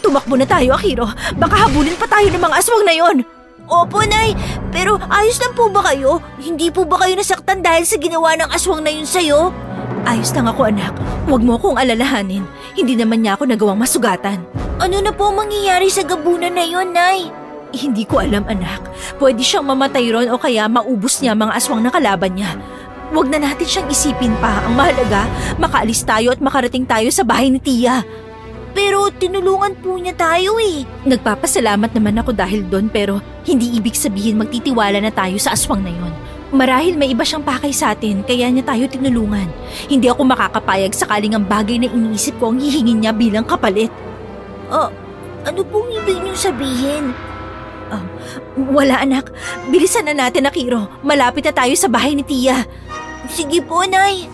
Tumakbo na tayo, Akiro. Baka habulin pa tayo ng mga aswang na yon. Opo, Nay. Pero ayos lang po ba kayo? Hindi po ba kayo nasaktan dahil sa ginawa ng aswang na yun sa'yo? Ayos lang ako, anak. Huwag mo akong alalahanin. Hindi naman niya ako nagawang masugatan. Ano na po mangyayari sa gabunan na yun, Nay? Hindi ko alam, anak. Pwede siyang mamatay ron o kaya maubos niya mga aswang na kalaban niya. Huwag na natin siyang isipin pa. Ang mahalaga, makaalis tayo at makarating tayo sa bahay ni Tia. Pero tinulungan po niya tayo eh. Nagpapasalamat naman ako dahil doon pero hindi ibig sabihin magtitiwala na tayo sa aswang na yon. Marahil may iba siyang pakay sa atin kaya niya tayo tinulungan. Hindi ako makakapayag sakaling ang bagay na iniisip ko ang hihingin niya bilang kapalit. Ano pong ibig niyong sabihin? Wala anak. Bilisan na natin, Akiro. Malapit na tayo sa bahay ni Tia. Sige po, Nay.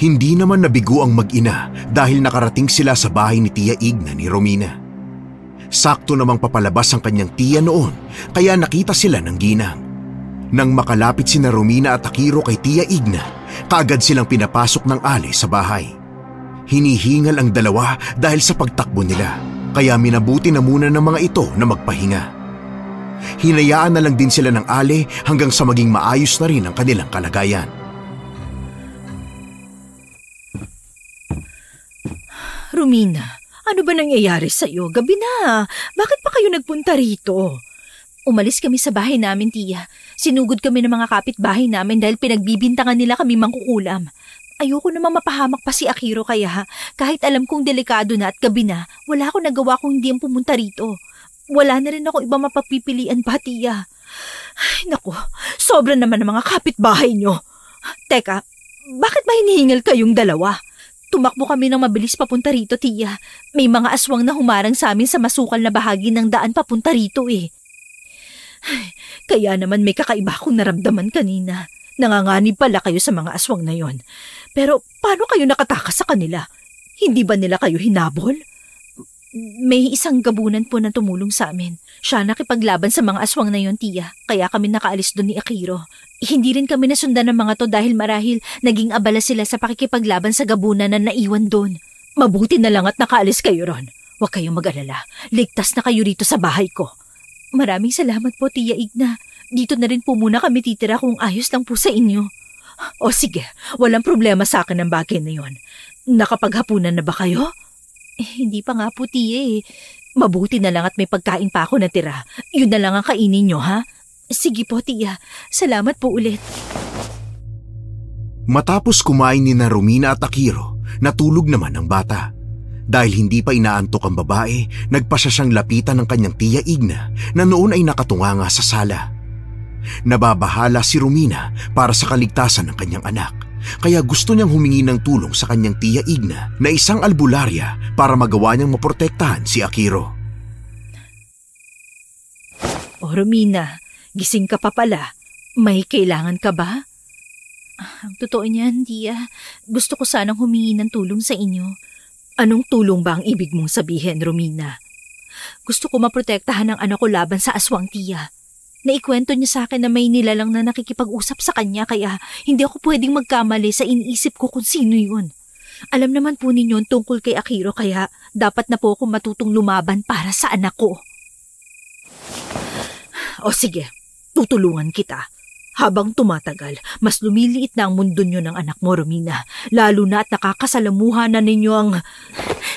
Hindi naman nabigo ang mag-ina dahil nakarating sila sa bahay ni Tia Igna ni Romina. Sakto namang papalabas ang kanyang tiya noon kaya nakita sila ng ginang. Nang makalapit sina Romina at Akiro kay Tia Igna, kaagad silang pinapasok ng ali sa bahay. Hinihingal ang dalawa dahil sa pagtakbo nila kaya minabuti na muna ng mga ito na magpahinga. Hinayaan na lang din sila ng ali hanggang sa maging maayos na rin ang kanilang kalagayan. Romina, ano ba nangyayari sa'yo? Gabi na. Bakit pa kayo nagpunta rito? Umalis kami sa bahay namin, Tia. Sinugod kami ng mga kapitbahay namin dahil pinagbibintangan nila kami mangkukulam. Ayoko namang mapahamak pa si Akiro kaya kahit alam kong delikado na at gabi na, wala akong nagawa kung hindi ang pumunta rito. Wala na rin ako iba mapagpipilian pa, Tia. Ay, naku, sobra naman ang mga kapitbahay nyo. Teka, bakit ba hinihingal kayong dalawa? Tumakbo kami ng mabilis papunta rito, Tia. May mga aswang na humarang sa amin sa masukal na bahagi ng daan papunta rito eh. Ay, kaya naman may kakaiba akong naramdaman kanina. Nanganganib pala kayo sa mga aswang na yon. Pero paano kayo nakatakas sa kanila? Hindi ba nila kayo hinabol? May isang gabunan po na tumulong sa amin. Siya nakipaglaban sa mga aswang na yon, tiya. Kaya kami nakaalis doon ni Akiro. Hindi rin kami nasundan ng mga to dahil marahil naging abala sila sa pakikipaglaban sa gabunan na naiwan doon. Mabuti na lang at nakaalis kayo ron. Huwag kayong mag-alala. Ligtas na kayo rito sa bahay ko. Maraming salamat po, Tiya Igna. Dito na rin po muna kami titira kung ayos lang po sa inyo. O sige, walang problema sa akin ang bagay na yon. Nakapaghapunan na ba kayo? Hindi pa nga po, Tiya. Mabuti na lang at may pagkain pa ako natira. Yun na lang ang kainin nyo, ha? Sige po, Tiya. Salamat po ulit. Matapos kumain ni Romina at Akiro, natulog naman ang bata. Dahil hindi pa inaantok ang babae, nagpasya siyang lapitan ng kanyang Tiya Igna na noon ay nakatunganga sa sala. Nababahala si Romina para sa kaligtasan ng kanyang anak, kaya gusto niyang humingi ng tulong sa kanyang Tiya Igna na isang albularya para magawa niyang maprotektahan si Akiro. O Romina, gising ka pa pala. May kailangan ka ba? Ang totoo niyan, Tiya. Gusto ko sanang humingi ng tulong sa inyo. Anong tulong ba ang ibig mong sabihin, Romina? Gusto ko maprotektahan ang anak ko laban sa aswang, Tiya. Naikwento niya sa akin na may nilalang na nakikipag-usap sa kanya kaya hindi ako pwedeng magkamali sa iniisip ko kung sino yun. Alam naman po ninyo tungkol kay Akiro kaya dapat na po ako matutong lumaban para sa anak ko. O sige, tutulungan kita. Habang tumatagal, mas lumiliit na ang mundo niyo ng anak mo, Romina. Lalo na at nakakasalamuhan na ninyo ang...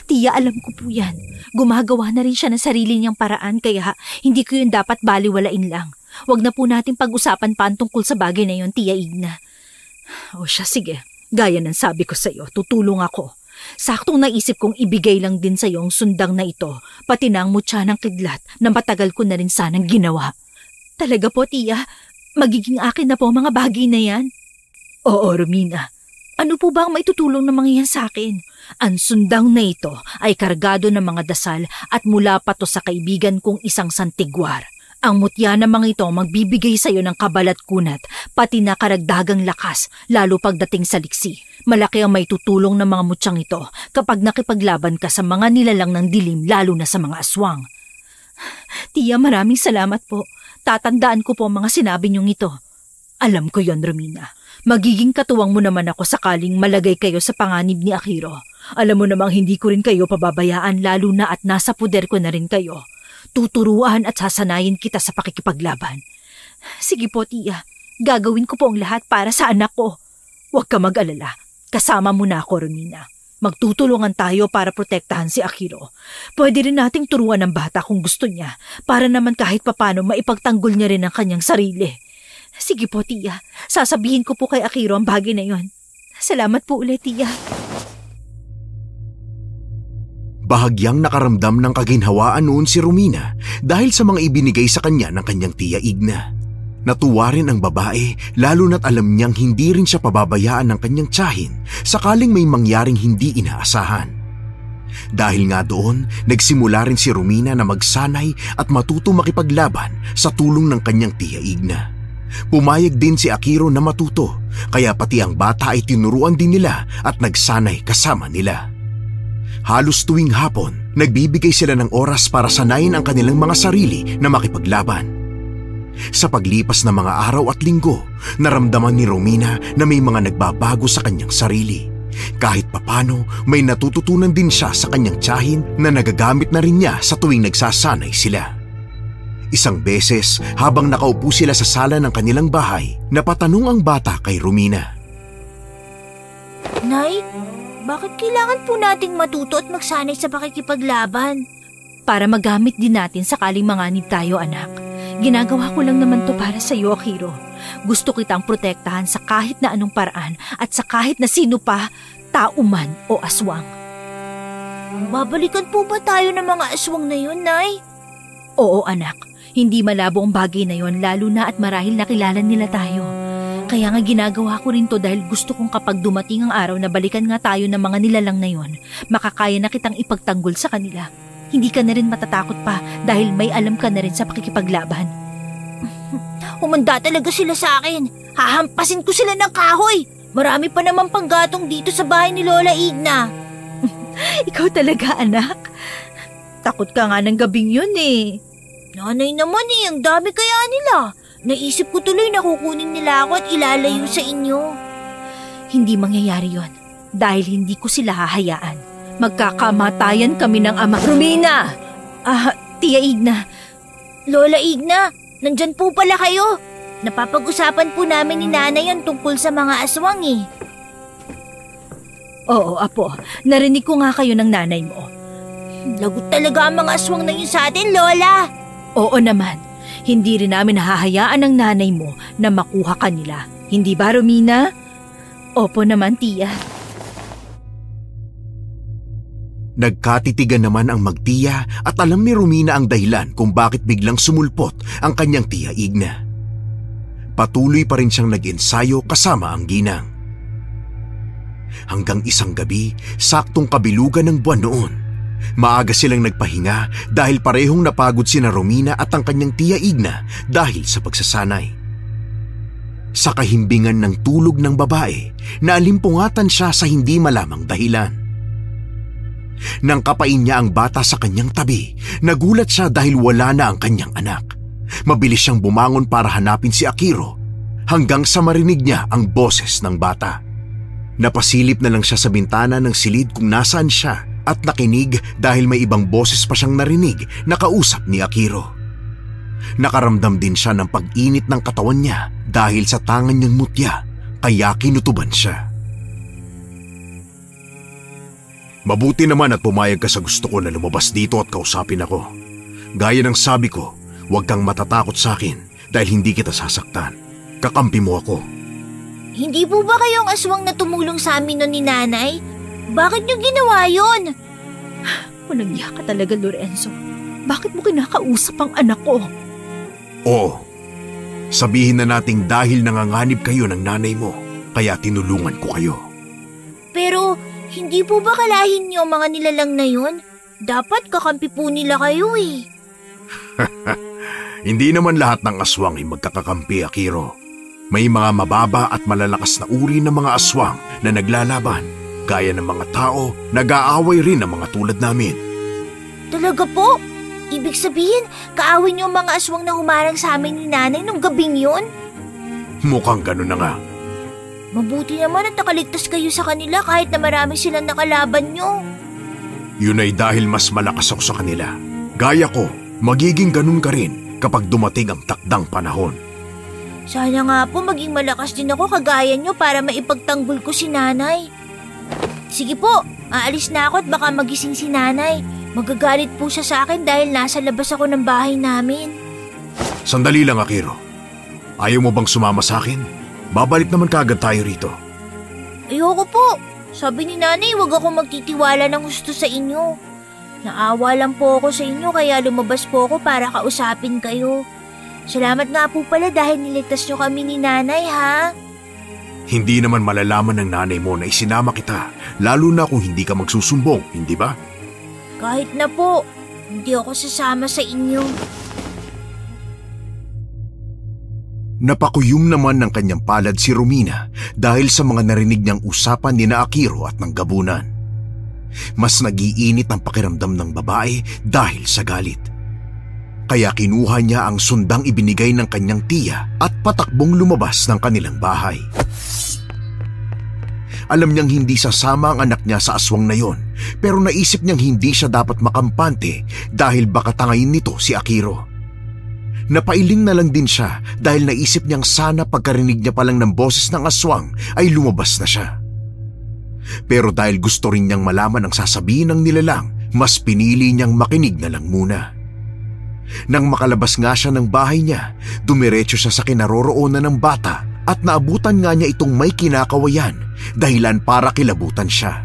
Tiya, alam ko po yan. Gumagawa na rin siya ng sarili niyang paraan kaya hindi ko yun dapat baliwalain lang. Huwag na po natin pag-usapan pa tungkol sa bagay na yun, Tiya Igna. O siya, sige. Gaya ng sabi ko sa iyo, tutulong ako. Saktong naisip kong ibigay lang din sa iyo ang sundang na ito, pati na ang mutya ng kidlat na matagal ko na rin sanang ginawa. Talaga po, Tiya? Magiging akin na po mga bagay na yan? Oo, Romina. Ano po ba ang maitutulong ng mga yan sa akin? Ang sundang na ito ay kargado ng mga dasal at mula pa to sa kaibigan kong isang santigwar. Ang mutya ng mga ito magbibigay sa iyo ng kabalat kunat, pati na karagdagang lakas, lalo pagdating sa liksi. Malaki ang maitutulong ng mga mutyang ito kapag nakipaglaban ka sa mga nilalang ng dilim, lalo na sa mga aswang. Tiya, maraming salamat po. Tatandaan ko po ang mga sinabi niyong ito. Alam ko yon, Romina. Magiging katuwang mo naman ako sakaling malagay kayo sa panganib ni Akiro. Alam mo namang hindi ko rin kayo pababayaan lalo na at nasa puder ko na rin kayo. Tuturuan at sasanayin kita sa pakikipaglaban. Sige po, Tiya. Gagawin ko po ang lahat para sa anak ko. Huwag ka mag-alala. Kasama mo na ako, Romina. Magtutulungan tayo para protektahan si Akiro. Pwede rin nating turuan ng bata kung gusto niya para naman kahit papano maipagtanggol niya rin ang kanyang sarili. Sige po, Tiya. Sasabihin ko po kay Akiro ang bagay na yon. Salamat po ulit, Tiya. Bahagyang nakaramdam ng kaginhawaan noon si Romina dahil sa mga ibinigay sa kanya ng kanyang Tiya Igna. Natuwa rin ang babae lalo na't alam niyang hindi rin siya pababayaan ng kanyang tiyahin sakaling may mangyaring hindi inaasahan. Dahil nga doon, nagsimula rin si Romina na magsanay at matuto makipaglaban sa tulong ng kanyang Tiya Igna. Pumayag din si Akiro na matuto kaya pati ang bata ay tinuruan din nila at nagsanay kasama nila. Halos tuwing hapon, nagbibigay sila ng oras para sanayin ang kanilang mga sarili na makipaglaban. Sa paglipas ng mga araw at linggo, naramdaman ni Romina na may mga nagbabago sa kanyang sarili. Kahit papano, may natututunan din siya sa kanyang tiyahin na nagagamit na rin niya sa tuwing nagsasanay sila. Isang beses, habang nakaupo sila sa sala ng kanilang bahay, napatanong ang bata kay Romina. Nay, bakit kailangan po nating matuto at magsanay sa pakikipaglaban? Para magamit din natin sakaling manganib tayo, anak. Ginagawa ko lang naman to para sa iyo, Akiro. Gusto kitang protektahan sa kahit na anong paraan at sa kahit na sino pa, tao man o aswang. Babalikan po ba tayo ng mga aswang na yun, Nay? Oo, anak. Hindi malabo ang bagay na yon lalo na at marahil nakilala nila tayo. Kaya nga ginagawa ko rin to dahil gusto kong kapag dumating ang araw na balikan nga tayo ng mga nilalang na yon, makakaya na kitang ipagtanggol sa kanila. Hindi ka na rin matatakot pa dahil may alam ka na rin sa pakikipaglaban. Humanda talaga sila sa akin. Hahampasin ko sila ng kahoy. Marami pa naman panggatong dito sa bahay ni Lola Igna. Ikaw talaga, anak. Takot ka nga ng gabing yun eh. Nanay naman ang dami kaya nila. Naisip ko tuloy na kukunin nila ako at ilalayo sa inyo. Hindi mangyayari yon dahil hindi ko sila hahayaan. Magkakamatayan kami ng ama. Romina! Tia Igna. Lola Igna, nandyan po pala kayo. Napapag-usapan po namin ni Nanay ang tungkol sa mga aswang eh. Oo, Apo. Narinig ko nga kayo ng nanay mo. Lagot talaga ang mga aswang na yun sa atin, Lola. Oo naman. Hindi rin namin hahayaan ng nanay mo na makuha kanila. Hindi ba, Romina? Opo naman, Tia. Nagkatitigan naman ang magtiya at alam ni Romina ang dahilan kung bakit biglang sumulpot ang kanyang tiya Igna. Patuloy pa rin siyang nag-ensayo kasama ang ginang. Hanggang isang gabi, saktong kabilugan ng buwan noon. Maaga silang nagpahinga dahil parehong napagod sina Romina at ang kanyang tiya Igna dahil sa pagsasanay. Sa kahimbingan ng tulog ng babae, naalimpungatan siya sa hindi malamang dahilan. Nang kapain niya ang bata sa kanyang tabi, nagulat siya dahil wala na ang kanyang anak. Mabilis siyang bumangon para hanapin si Akiro hanggang sa marinig niya ang boses ng bata. Napasilip na lang siya sa bintana ng silid kung nasaan siya at nakinig dahil may ibang boses pa siyang narinig na kausap ni Akiro. Nakaramdam din siya ng pag-init ng katawan niya dahil sa tangan niyang mutya, kaya kinutuban siya. Mabuti naman at pumayag ka sa gusto ko na lumabas dito at kausapin ako. Gaya ng sabi ko, huwag kang matatakot sa akin dahil hindi kita sasaktan. Kakampi mo ako. Hindi po ba kayong aswang na tumulong sa amin nun ni Nanay? Bakit niyo ginawa yun? Walang iya ka talaga, Lorenzo. Bakit mo kinakausap ang anak ko? Oo. Sabihin na nating dahil nanganganib kayo ng nanay mo, kaya tinulungan ko kayo. Pero hindi po ba kalahin niyo mga nilalang na yun? Dapat kakampi po nila kayo eh. Hindi naman lahat ng aswang ay magkakakampi, Akiro. May mga mababa at malalakas na uri ng mga aswang na naglalaban. Gaya ng mga tao, nag-aaway rin ng mga tulad namin. Talaga po? Ibig sabihin, kaaway niyo mga aswang na humarang sa amin ni Nanay nung gabing yun? Mukhang ganun na nga. Mabuti naman at nakaligtas kayo sa kanila kahit na marami silang nakalaban niyo. Yun ay dahil mas malakas ako sa kanila. Gaya ko, magiging ganun ka rin kapag dumating ang takdang panahon. Sana nga po maging malakas din ako kagaya niyo para maipagtanggol ko si Nanay. Sige po, aalis na ako at baka magising si Nanay. Magagalit po siya sa akin dahil nasa labas ako ng bahay namin. Sandali lang, Akiro. Ayaw mo bang sumama sa akin? Babalik naman kaagad tayo rito. Ayoko po. Sabi ni Nanay, huwag ako magtitiwala ng gusto sa inyo. Naawa lang po ako sa inyo kaya lumabas po ako para kausapin kayo. Salamat nga po pala dahil niligtas niyo kami ni Nanay, ha? Hindi naman malalaman ng nanay mo na isinama kita, lalo na kung hindi ka magsusumbong, hindi ba? Kahit na po, hindi ako sasama sa inyo. Napakuyom naman ng kanyang palad si Romina dahil sa mga narinig niyang usapan ni na Akiro at ng gabunan. Mas nagiinit ang pakiramdam ng babae dahil sa galit. Kaya kinuha niya ang sundang ibinigay ng kanyang tiya at patakbong lumabas ng kanilang bahay. Alam niyang hindi sasama ang anak niya sa aswang na yon, pero naisip niyang hindi siya dapat makampante dahil baka tangayin nito si Akiro. Napailing na lang din siya dahil naisip niyang sana pagkarinig niya palang ng boses ng aswang ay lumabas na siya. Pero dahil gusto rin niyang malaman ang sasabihin ng nilalang, mas pinili niyang makinig na lang muna. Nang makalabas nga siya ng bahay niya, dumiretso siya sa kinaroroonan ng bata at naabutan nga niya itong may kinakawayan, dahilan para kilabutan siya.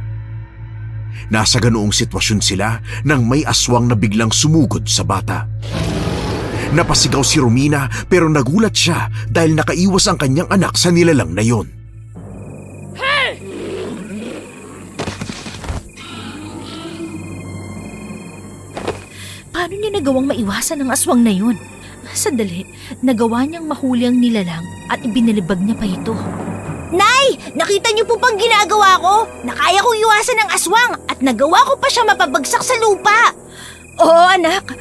Nasa ganoong sitwasyon sila nang may aswang na biglang sumugod sa bata. Napasigaw si Romina pero nagulat siya dahil nakaiwas ang kanyang anak sa nilalang na yon. Paano niya nagawang maiwasan ang aswang na yun? Sandali, nagawa niyang mahuli ang nilalang at ibinalibag niya pa ito. Nay! Nakita niyo po bang ginagawa ko? Nakaya kong iwasan ng aswang at nagawa ko pa siya mapabagsak sa lupa. Oo, anak.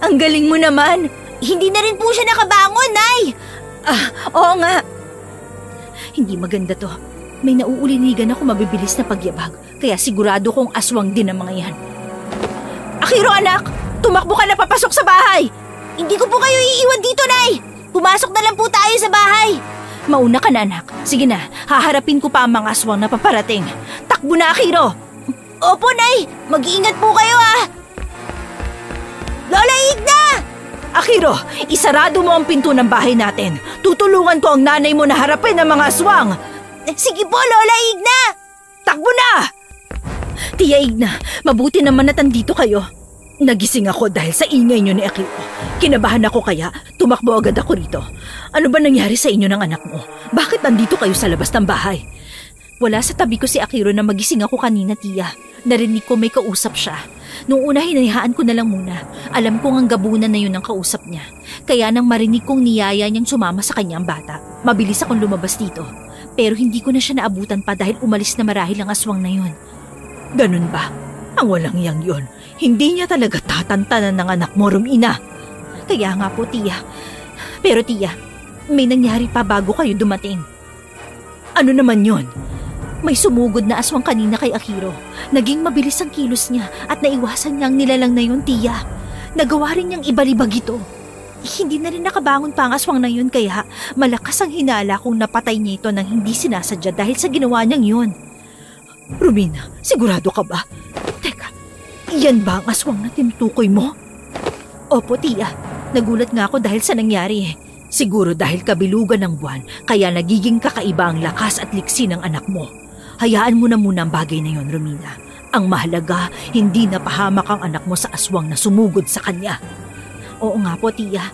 Ang galing mo naman. Hindi na rin po siya nakabangon, Nay. Oo nga. Hindi maganda to. May nauulinigan ako mabibilis na pagyabag. Kaya sigurado kong aswang din ang mga yan. Akiro, anak! Tumakbo ka na papasok sa bahay! Hindi ko po kayo iiwan dito, Nay. Pumasok na lang po tayo sa bahay. Mauna ka na, anak. Sige na, haharapin ko pa ang mga aswang na paparating. Takbo na, Akiro! Opo, Nay. Mag-iingat po kayo, Lola Igna! Akiro, isarado mo ang pinto ng bahay natin. Tutulungan ko ang nanay mo na harapin ang mga aswang. Sige po, Lola Igna! Takbo na! Tia Igna, mabuti naman na tandito kayo. Nagising ako dahil sa ingay niyo ni Akiro. Kinabahan ako kaya tumakbo agad ako rito. Ano ba nangyari sa inyo ng anak mo? Bakit nandito kayo sa labas ng bahay? Wala sa tabi ko si Akiro na magising ako kanina, Tia. Narinig ko may kausap siya. Noong una hinayaan ko na lang muna. Alam kong ang gabunan na yun ang kausap niya. Kaya nang marinig kong niyaya niyang sumama sa kanyang bata, mabilis akong lumabas dito. Pero hindi ko na siya naabutan pa dahil umalis na marahil ang aswang na yun. Ganun ba? Ang walang yang yun. Hindi niya talaga tatantanan ng anak mo, Romina. Kaya nga po, Tia. Pero Tia, may nangyari pa bago kayo dumating. Ano naman yun? May sumugod na aswang kanina kay Akiro. Naging mabilis ang kilos niya at naiwasan niya ang nilalang na yun, Tia. Nagawa rin niyang ibalibag ito. Hindi na rin nakabangon pa ang aswang na yun kaya malakas ang hinala kung napatay niya ito nang hindi sinasadya dahil sa ginawa niyang yun. Romina, sigurado ka ba? Teka, iyan ba ang aswang na tinutukoy mo? Opo, Tia. Nagulat nga ako dahil sa nangyari eh. Siguro dahil kabilugan ng buwan kaya nagiging kakaiba ang lakas at liksi ng anak mo. Hayaan mo na muna ang bagay na yon, Romina. Ang mahalaga, hindi napahamak ang anak mo sa aswang na sumugod sa kanya. Oo nga po, Tia.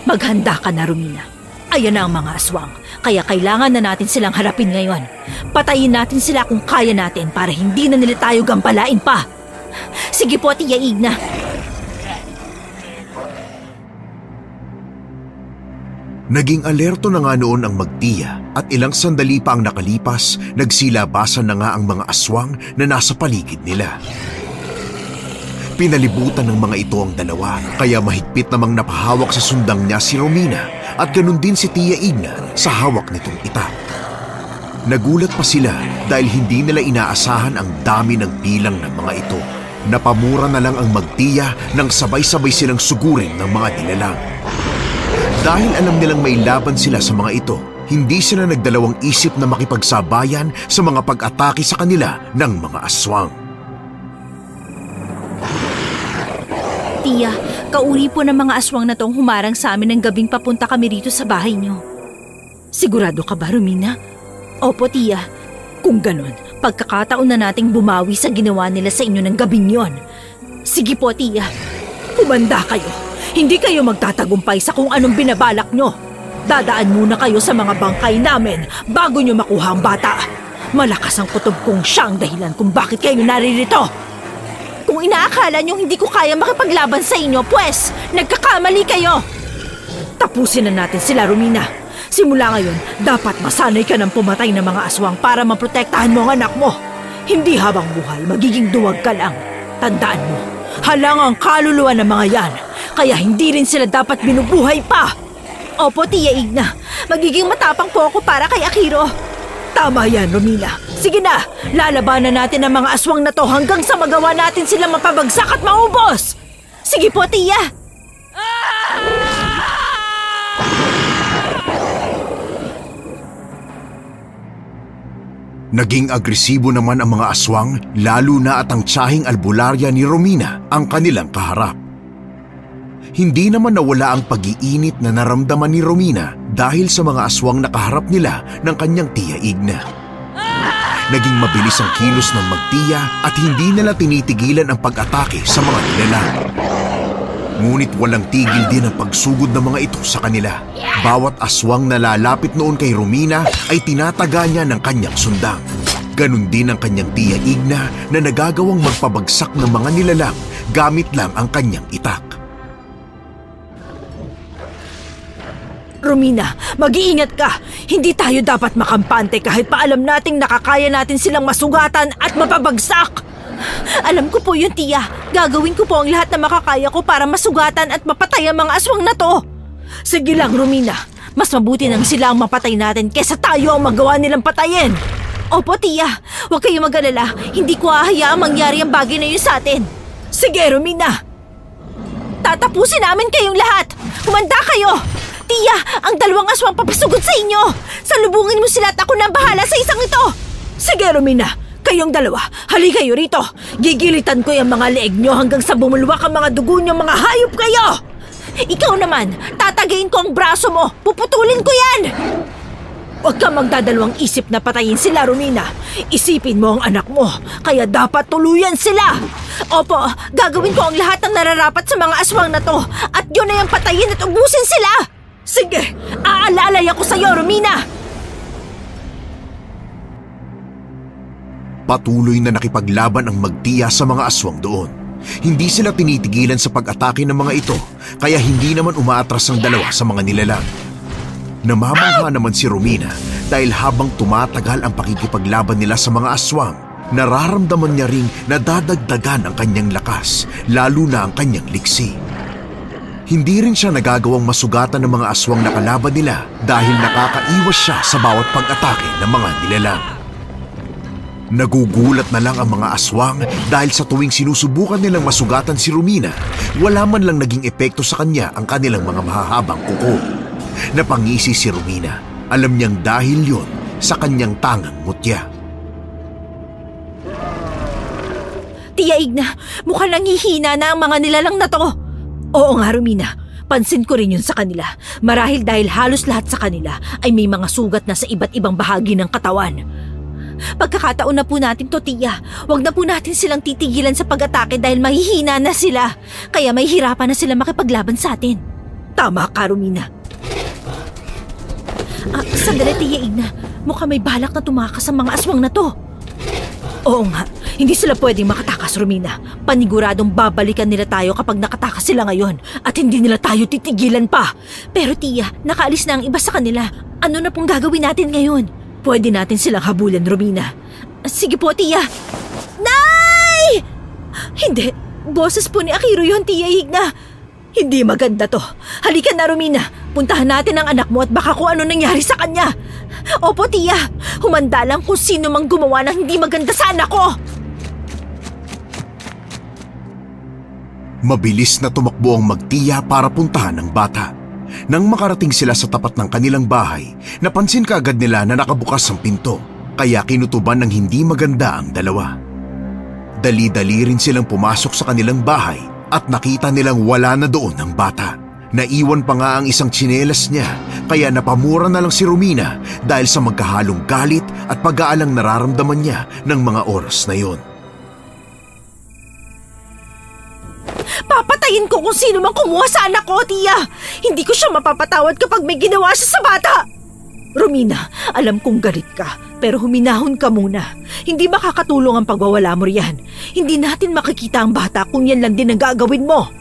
Maghanda ka na, Romina. Ayan na ang mga aswang, kaya kailangan na natin silang harapin ngayon. Patayin natin sila kung kaya natin para hindi na nila tayo gampalain pa. Sige po, Tia Igna. Naging alerto na nga noon ang magtiya at ilang sandali pa ang nakalipas, nagsilabasan na nga ang mga aswang na nasa paligid nila. Pinalibutan ng mga ito ang dalawa, kaya mahigpit namang napahawak sa sundang niya si Romina at ganun din si Tia Igna sa hawak nitong itak. Nagulat pa sila dahil hindi nila inaasahan ang dami ng bilang ng mga ito. Napamura na lang ang magtiya nang sabay-sabay silang sugurin ng mga nilalang. Dahil alam nilang may laban sila sa mga ito, hindi sila nagdalawang isip na makipagsabayan sa mga pag-atake sa kanila ng mga aswang. Tia, kauri po ng mga aswang na tong humarang sa amin ng gabing papunta kami rito sa bahay niyo. Sigurado ka ba, Romina? Opo, Tia. Kung ganun, pagkakataon na nating bumawi sa ginawa nila sa inyo ng gabing yon. Sige po, Tia. Umanda kayo. Hindi kayo magtatagumpay sa kung anong binabalak nyo. Dadaan muna kayo sa mga bangkay namin bago nyo makuha ang bata. Malakas ang kutob kong siyang dahilan kung bakit kayo naririto. Kung inaakala nyo hindi ko kaya makipaglaban sa inyo, pues, nagkakamali kayo. Tapusin na natin sila, Romina. Simula ngayon, dapat masanay ka ng pumatay ng mga aswang para maprotektahan mo ang anak mo. Hindi habang buhay, magiging duwag ka lang. Tandaan mo, halang ang kaluluwa ng mga yan. Kaya hindi rin sila dapat binubuhay pa. Opo, Tia Igna. Magiging matapang po ako para kay Akiro. Tama yan, Romina. Sige na, lalabanan natin ang mga aswang na to hanggang sa magawa natin silang mapabagsak at maubos. Sige po, Tia. Naging agresibo naman ang mga aswang, lalo na at ang tsahing albularya ni Romina ang kanilang kaharap. Hindi naman nawala ang pag-iinit na naramdaman ni Romina dahil sa mga aswang na kaharap nila ng kanyang Tia Igna. Naging mabilis ang kilos ng magtiya at hindi nila tinitigilan ang pag-atake sa mga nilalang. Ngunit walang tigil din ang pagsugod ng mga ito sa kanila. Bawat aswang na lalapit noon kay Romina ay tinataga niya ng kanyang sundang. Ganon din ang kanyang Tia Igna na nagagawang magpabagsak ng mga nilalang gamit lang ang kanyang itak. Romina, mag-iingat ka. Hindi tayo dapat makampante kahit pa alam nating nakakaya natin silang masugatan at mapabagsak. Alam ko po yun, tiya. Gagawin ko po ang lahat na makakaya ko para masugatan at mapatay ang mga aswang na to. Sige lang, Romina. Mas mabuti nang sila ang mapatay natin kesa tayo ang magawa nilang patayin. Opo, tiya. Huwag kayong mag-alala. Hindi ko hahayaang mangyari ang bagay na yun sa atin. Sige, Romina. Tatapusin namin kayong lahat. Humanda kayo. Tiya, ang 2 aswang papasugod sa inyo. Salubungin mo sila at ako na ang bahala sa isang ito. Sige, Romina. Kayong 2, hali kayo rito. Gigilitan ko yung mga leeg nyo hanggang sa bumulwak ang mga dugo nyo, mga hayop kayo! Ikaw naman, tatagayin ko ang braso mo. Puputulin ko yan! Huwag kang magdadalawang isip na patayin sila, Romina. Isipin mo ang anak mo, kaya dapat tuluyan sila. Opo, gagawin ko ang lahat ng nararapat sa mga aswang na to. At yun na yung patayin at ubusin sila! Sige, aalalay ako sa'yo, Romina! Patuloy na nakipaglaban ang Magtiya sa mga aswang doon. Hindi sila tinitigilan sa pag-atake ng mga ito, kaya hindi naman umaatras ang 2 sa mga nilalang. Namamangha naman si Romina dahil habang tumatagal ang pakikipaglaban nila sa mga aswang, nararamdaman niya ring nadadagdagan ang kanyang lakas, lalo na ang kanyang liksi. Hindi rin siya nagagawang masugatan ng mga aswang na kalaban nila dahil nakakaiwas siya sa bawat pag-atake ng mga nilalang. Nagugulat na lang ang mga aswang dahil sa tuwing sinusubukan nilang masugatan si Romina, wala man lang naging epekto sa kanya ang kanilang mga mahahabang kuko. Napangisi si Romina. Alam niyang dahil yon sa kanyang tangang mutya. Tiya Igna, mukhang nanghihina na ang mga nilalang na to. Oo nga, Romina. Pansin ko rin yun sa kanila. Marahil dahil halos lahat sa kanila ay may mga sugat na sa iba't ibang bahagi ng katawan. Pagkakataon na po natin to, tiya. Huwag na po natin silang titigilan sa pag-atake dahil mahihina na sila. Kaya may hirapan na sila makipaglaban sa atin. Tama ka, Romina. Sandali, Tiya Igna. Mukhang may balak na tumakas sa mga aswang na to. Oo nga, hindi sila pwedeng makatakas, Romina. Paniguradong babalikan nila tayo kapag nakatakas sila ngayon at hindi nila tayo titigilan pa. Pero tiya, nakaalis na ang iba sa kanila. Ano na pong gagawin natin ngayon? Pwede natin silang habulan, Romina. Sige po, tiya. Nay! Hindi. Boses po ni Akiro yun, Tiya Igna. Hindi maganda to. Halika na, Romina. Puntahan natin ang anak mo at baka kung ano nangyari sa kanya. Opo, tiya. Humanda lang kung sino mang gumawa ng hindi maganda sa anak ko. Mabilis na tumakbo ang Magtiya para puntahan ang bata. Nang makarating sila sa tapat ng kanilang bahay, napansin kaagad nila na nakabukas ang pinto, kaya kinutuban ng hindi maganda ang 2. Dali-dali rin silang pumasok sa kanilang bahay at nakita nilang wala na doon ang bata. Naiwan pa nga ang isang tsinelas niya, kaya napamura na lang si Romina dahil sa magkahalong galit at pag-aalang nararamdaman niya ng mga oras na yon. Papatayin ko kung sino mang kumuha sa anak ko, tiya. Hindi ko siya mapapatawad kapag may ginawa siya sa bata. Romina, alam kong galit ka, pero huminahon ka muna. Hindi makakatulong ang pagwawala mo riyan. Hindi natin makikita ang bata kung yan lang din ang gagawin mo.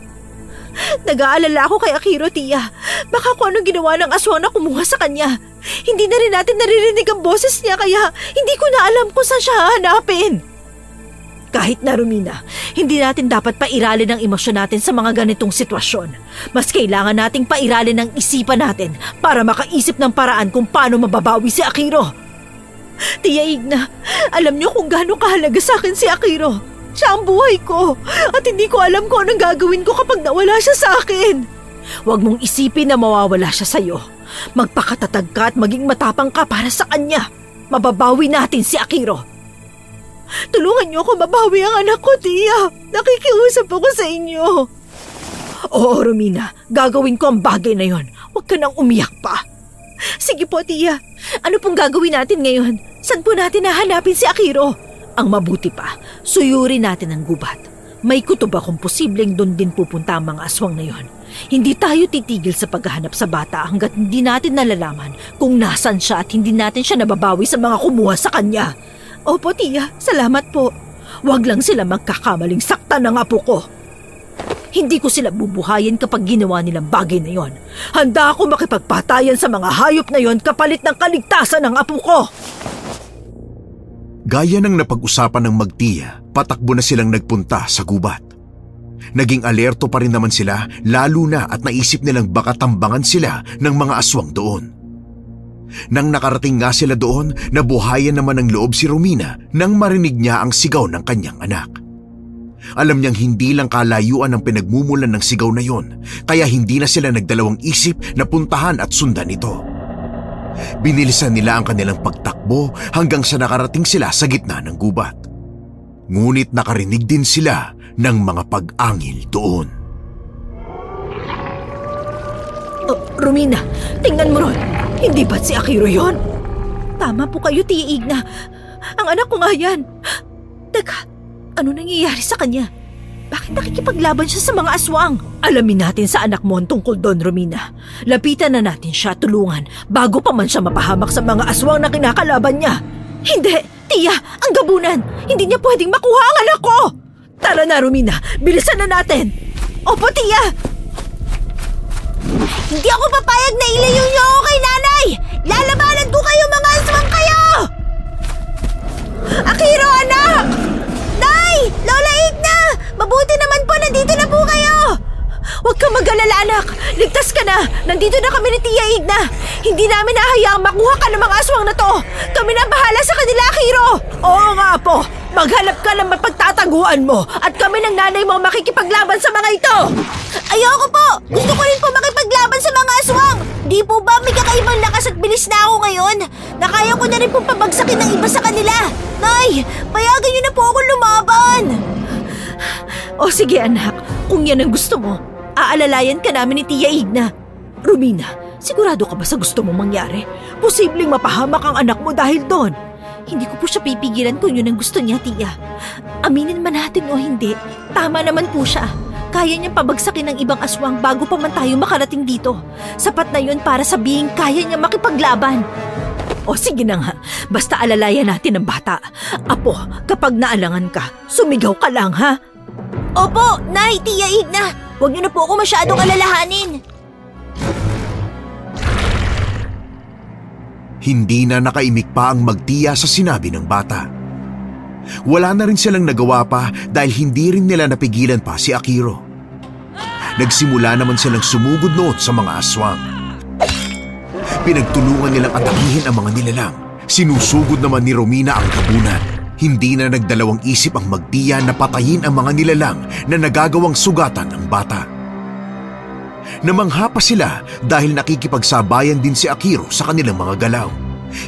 Nag-aalala ako kay Akiro, tiya. Baka kung anong ginawa ng aswang na kumuha sa kanya. Hindi na rin natin naririnig ang boses niya, kaya hindi ko na alam kung saan siya hahanapin. Kahit na, Romina, hindi natin dapat pairalin ang emosyon natin sa mga ganitong sitwasyon. Mas kailangan nating pairalin ang isipan natin para makaisip ng paraan kung paano mababawi si Akiro. Tiya Igna, alam niyo kung gaano kahalaga sa akin si Akiro. Siya ang buhay ko at hindi ko alam kung anong gagawin ko kapag nawala siya sa akin. Huwag mong isipin na mawawala siya sa'yo. Magpakatatag ka at maging matapang ka para sa kanya. Mababawi natin si Akiro. Tulungan niyo ako mabawi ang anak ko, tiya. Nakikiusap ako sa inyo. Oo, Romina. Gagawin ko ang bagay na yon. Huwag ka nang umiyak pa. Sige po, tiya. Ano pong gagawin natin ngayon? Saan po natin nahanapin si Akiro? Ang mabuti pa, suyurin natin ang gubat. May kutob akong posibleng doon din pupunta ang mga aswang na yon. Hindi tayo titigil sa paghahanap sa bata hanggat hindi natin nalalaman kung nasan siya at hindi natin siya nababawi sa mga kumuha sa kanya. Opo, tiya. Salamat po. Huwag lang sila magkakamaling saktan ng apo ko. Hindi ko sila bubuhayin kapag ginawa nilang bagay na yon. Handa ako makipagpatayan sa mga hayop na yon kapalit ng kaligtasan ng apo ko. Gaya ng napag-usapan ng Magtiya, Patakbo na silang nagpunta sa gubat. Naging alerto pa rin naman sila lalo na at naisip nilang baka tambangan sila ng mga aswang doon. Nang nakarating nga sila doon, nabuhayan naman ng loob si Romina nang marinig niya ang sigaw ng kanyang anak. Alam niyang hindi lang kalayuan ang pinagmumulan ng sigaw na yon, kaya hindi na sila nagdalawang isip na puntahan at sundan ito. Binilisan nila ang kanilang pagtakbo hanggang sa nakarating sila sa gitna ng gubat. Ngunit nakarinig din sila ng mga pag-angil doon. Romina, tingnan mo ron. Hindi ba't si Akiro yon? Tama po kayo, Tia Igna. Ang anak ko nga yan. Teka, ano nangyayari sa kanya? Bakit nakikipaglaban siya sa mga aswang? Alamin natin sa anak mo ang tungkol doon, Romina. Lapitan na natin siya, tulungan, bago pa man siya mapahamak sa mga aswang na kinakalaban niya. Hindi, Tia, ang gabunan. Hindi niya pwedeng makuha ang anak ko. Tara na, Romina. Bilisan na natin. Opo, Tia. Hindi ako papayag na ilayo niyo ako kay nanay! Lalabanan ko kayo, mga aswang kayo! Akiro, anak! Nay! Lola Igna! Mabuti naman po, nandito na po kayo! Huwag kang mag-alala, anak. Ligtas ka na. Nandito na kami ni Tia Igna. Hindi namin nahayaang makuha ka ng mga aswang na to. Kami na bahala sa kanila, Akiro. Oo nga po. Maghanap ka ng mapagtataguan mo at kami ng nanay mo makikipaglaban sa mga ito. Ayoko po! Gusto ko rin po makipaglaban sa mga aswang! Di po ba may kakaibang lakas at bilis na ako ngayon? Nakaya ko na rin pong pabagsakin ng iba sa kanila. Nay, payagan niyo na po ako lumaban! O sige, anak. Kung yan ang gusto mo, aalalayan ka namin ni Tia Igna. Romina, sigurado ka ba sa gusto mong mangyari? Posibleng mapahamak ang anak mo dahil doon. Hindi ko po siya pipigilan kung yun ang gusto niya, Tia. Aminin man natin o hindi, tama naman po siya. Kaya niyang pabagsakin ng ibang aswang bago pa man tayo makarating dito. Sapat na yun para sabihin kaya niya makipaglaban. O sige na nga, basta alalayan natin ang bata. Apo, kapag naalangan ka, sumigaw ka lang, ha? Opo, Nay, Tia Igna. Huwag niyo na po ako masyadong alalahanin. Hindi na nakaimik pa ang magtiya sa sinabi ng bata. Wala na rin silang nagawa pa dahil hindi rin nila napigilan pa si Akiro. Nagsimula naman silang sumugod noon sa mga aswang. Pinagtulungan nilang atakihin ang mga nilalang. Sinusugod naman ni Romina ang gabunan. Hindi na nagdalawang isip ang magtiya na patayin ang mga nilalang na nagagawang sugatan ng bata. Namangha pa sila dahil nakikipagsabayan din si Akiro sa kanilang mga galaw.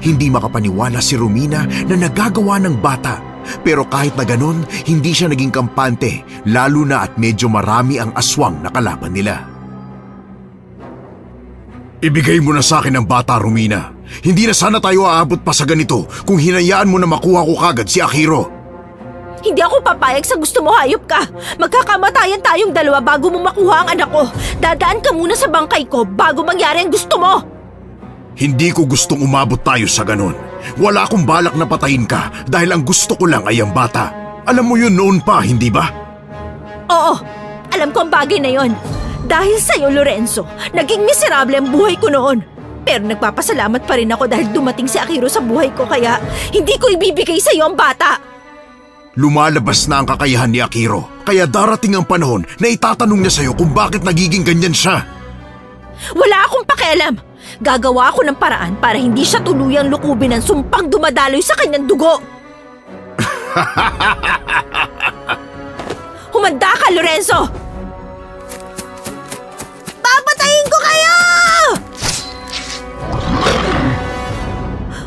Hindi makapaniwala si Romina na nagagawa ng bata. Pero kahit na ganon, hindi siya naging kampante, lalo na at medyo marami ang aswang na kalaban nila. Ibigay mo na sa akin ang bata, Romina. Hindi na sana tayo aabot pa sa ganito kung hinayaan mo na makuha ko kagad si Akiro. Hindi ako papayag sa gusto mo, hayop ka. Magkakamatayan tayong dalawa bago mo makuha ang anak ko. Dadaan ka muna sa bangkay ko bago mangyari ang gusto mo. Hindi ko gustong umabot tayo sa ganon. Wala akong balak na patayin ka dahil ang gusto ko lang ay ang bata. Alam mo yun noon pa, hindi ba? Oo, alam ko ang bagay na yon. Dahil sa'yo, Lorenzo, naging miserable ang buhay ko noon. Pero nagpapasalamat pa rin ako dahil dumating si Akiro sa buhay ko kaya hindi ko ibibigay sa'yo ang bata. Lumalabas na ang kakayahan ni Akiro, kaya darating ang panahon na itatanong niya sa'yo kung bakit nagiging ganyan siya. Wala akong pakialam. Gagawa ako ng paraan para hindi siya tuluyang lukubin ng sumpang dumadaloy sa kanyang dugo. Humanda ka, Lorenzo! Papatayin ko kayo!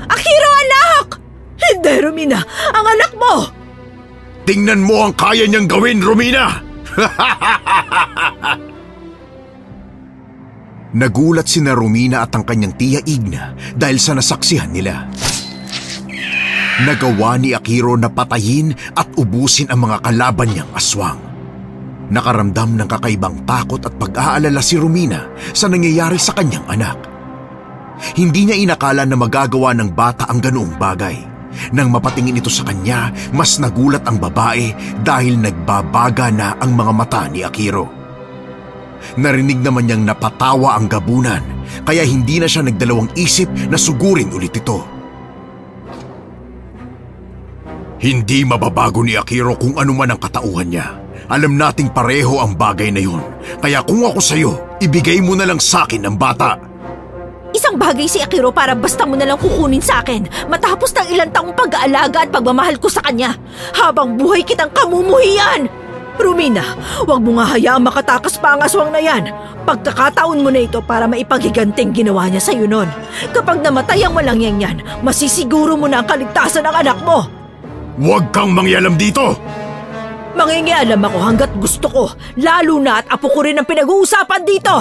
Akiro, anak! Hindi, Romina! Ang anak mo! Tingnan mo ang kaya niyang gawin, Romina! Nagulat sina Romina at ang kanyang tiya Igna dahil sa nasaksihan nila. Nagawa ni Akiro na patayin at ubusin ang mga kalaban niyang aswang. Nakaramdam ng kakaibang takot at pag-aalala si Romina sa nangyayari sa kanyang anak. Hindi niya inakala na magagawa ng bata ang ganoong bagay. Nang mapatingin ito sa kanya, mas nagulat ang babae dahil nagbabaga na ang mga mata ni Akiro. Narinig naman niyang napatawa ang gabunan, kaya hindi na siya nagdalawang isip na sugurin ulit ito. Hindi mababago ni Akiro kung ano man ang katauhan niya. Alam nating pareho ang bagay na yun. Kaya kung ako sa'yo, ibigay mo na lang sa'kin ang bata. Isang bagay si Akiro para basta mo na lang kukunin sa akin matapos ng ilang taong pag-aalaga at pagmamahal ko sa kanya. Habang buhay kitang kamumuhian! Romina, huwag mo nga hayaang makatakas pa ang aswang na yan. Pagkakataon mo na ito para maipaghiganting ginawa niya sa'yo nun. Kapag namatay ang walang yan, masisiguro mo na ang kaligtasan ng anak mo. Huwag kang mangyalam dito! Mangingialam ako hanggat gusto ko, lalo na at apo ko rin ang pinag-uusapan dito.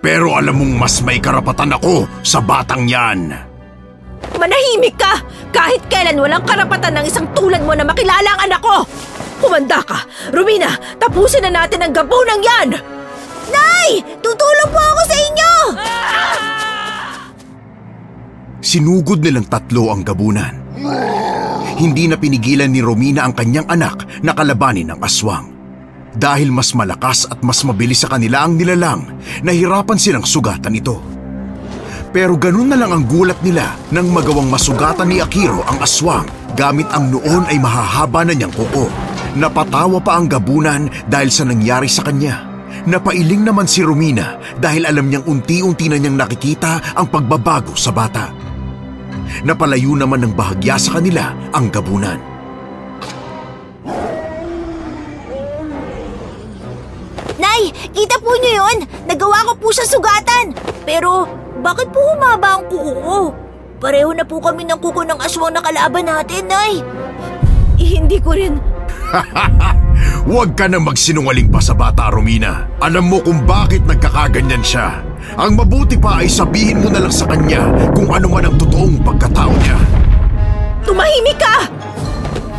Pero alam mong mas may karapatan ako sa batang yan. Manahimik ka! Kahit kailan walang karapatan ng isang tulad mo na makilala ang anak ko! Humanda ka! Romina, tapusin na natin ang gabunang yan! Nay! Tutulong po ako sa inyo! Sinugod nilang tatlo ang gabunan. Hindi na pinigilan ni Romina ang kanyang anak na kalabanin ng aswang. Dahil mas malakas at mas mabilis sa kanila ang nilalang, nahirapan silang sugatan ito. Pero ganun na lang ang gulat nila nang magawang masugatan ni Akiro ang aswang gamit ang noon ay mahahaba na niyang kuko. Napatawa pa ang gabunan dahil sa nangyari sa kanya. Napailing naman si Romina dahil alam niyang unti-unti na niyang nakikita ang pagbabago sa bata. Napalayo naman ng bahagya sa kanila ang gabunan. Nay, kita po niyo yun? Nagawa ko po sa sugatan. Pero bakit po humaba ang kuko ko? Pareho na po kami ng kuko ng aswang na kalaban natin, Nay. Hindi ko rin... Huwag ka na magsinungaling pa sa bata, Romina. Alam mo kung bakit nagkakaganyan siya. Ang mabuti pa ay sabihin mo na lang sa kanya kung ano man ang totoong pagkatao niya. Tumahimik ka!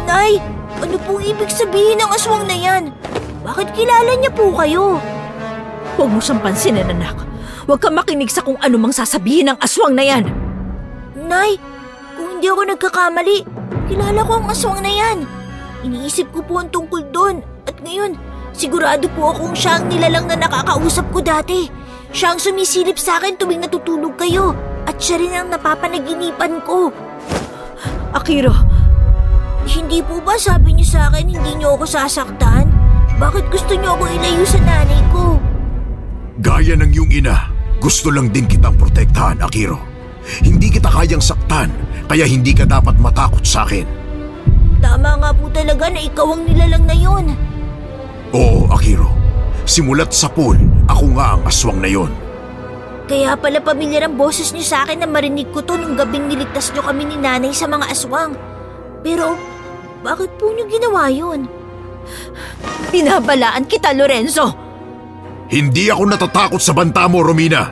Nay, ano pong ibig sabihin ng aswang na yan? Bakit kilala niya po kayo? Huwag mo siyang pansinin, anak. Huwag kang makinig sa kung ano mang sasabihin ng aswang na yan. Nay, kung hindi ako nagkakamali, kilala ko ang aswang na yan. Iniisip ko po ang tungkol doon. At ngayon, sigurado po akong siya ang nilalang na nakakausap ko dati. Siya ang sumisilip sa akin tuwing natutulog kayo. At siya rin ang napapanaginipan ko. Akiro, hindi po ba sabi niyo sa akin hindi niyo ako sasaktan? Bakit gusto niyo ako ilayo sa nanay ko? Gaya ng iyong ina, gusto lang din kitang protektahan, Akiro. Hindi kita kayang saktan, kaya hindi ka dapat matakot sa akin. Tama nga po talaga na ikaw ang nilalang na yun. Oo, Akiro. Simulat sa pool, ako nga ang aswang na yon. Kaya pala pamilyar ang boses niyo sa akin na marinig ko to nung gabing niligtas niyo kami ni nanay sa mga aswang. Pero, bakit po niyo ginawa yun? binabalaan kita, Lorenzo. Hindi ako natatakot sa banta mo, Romina.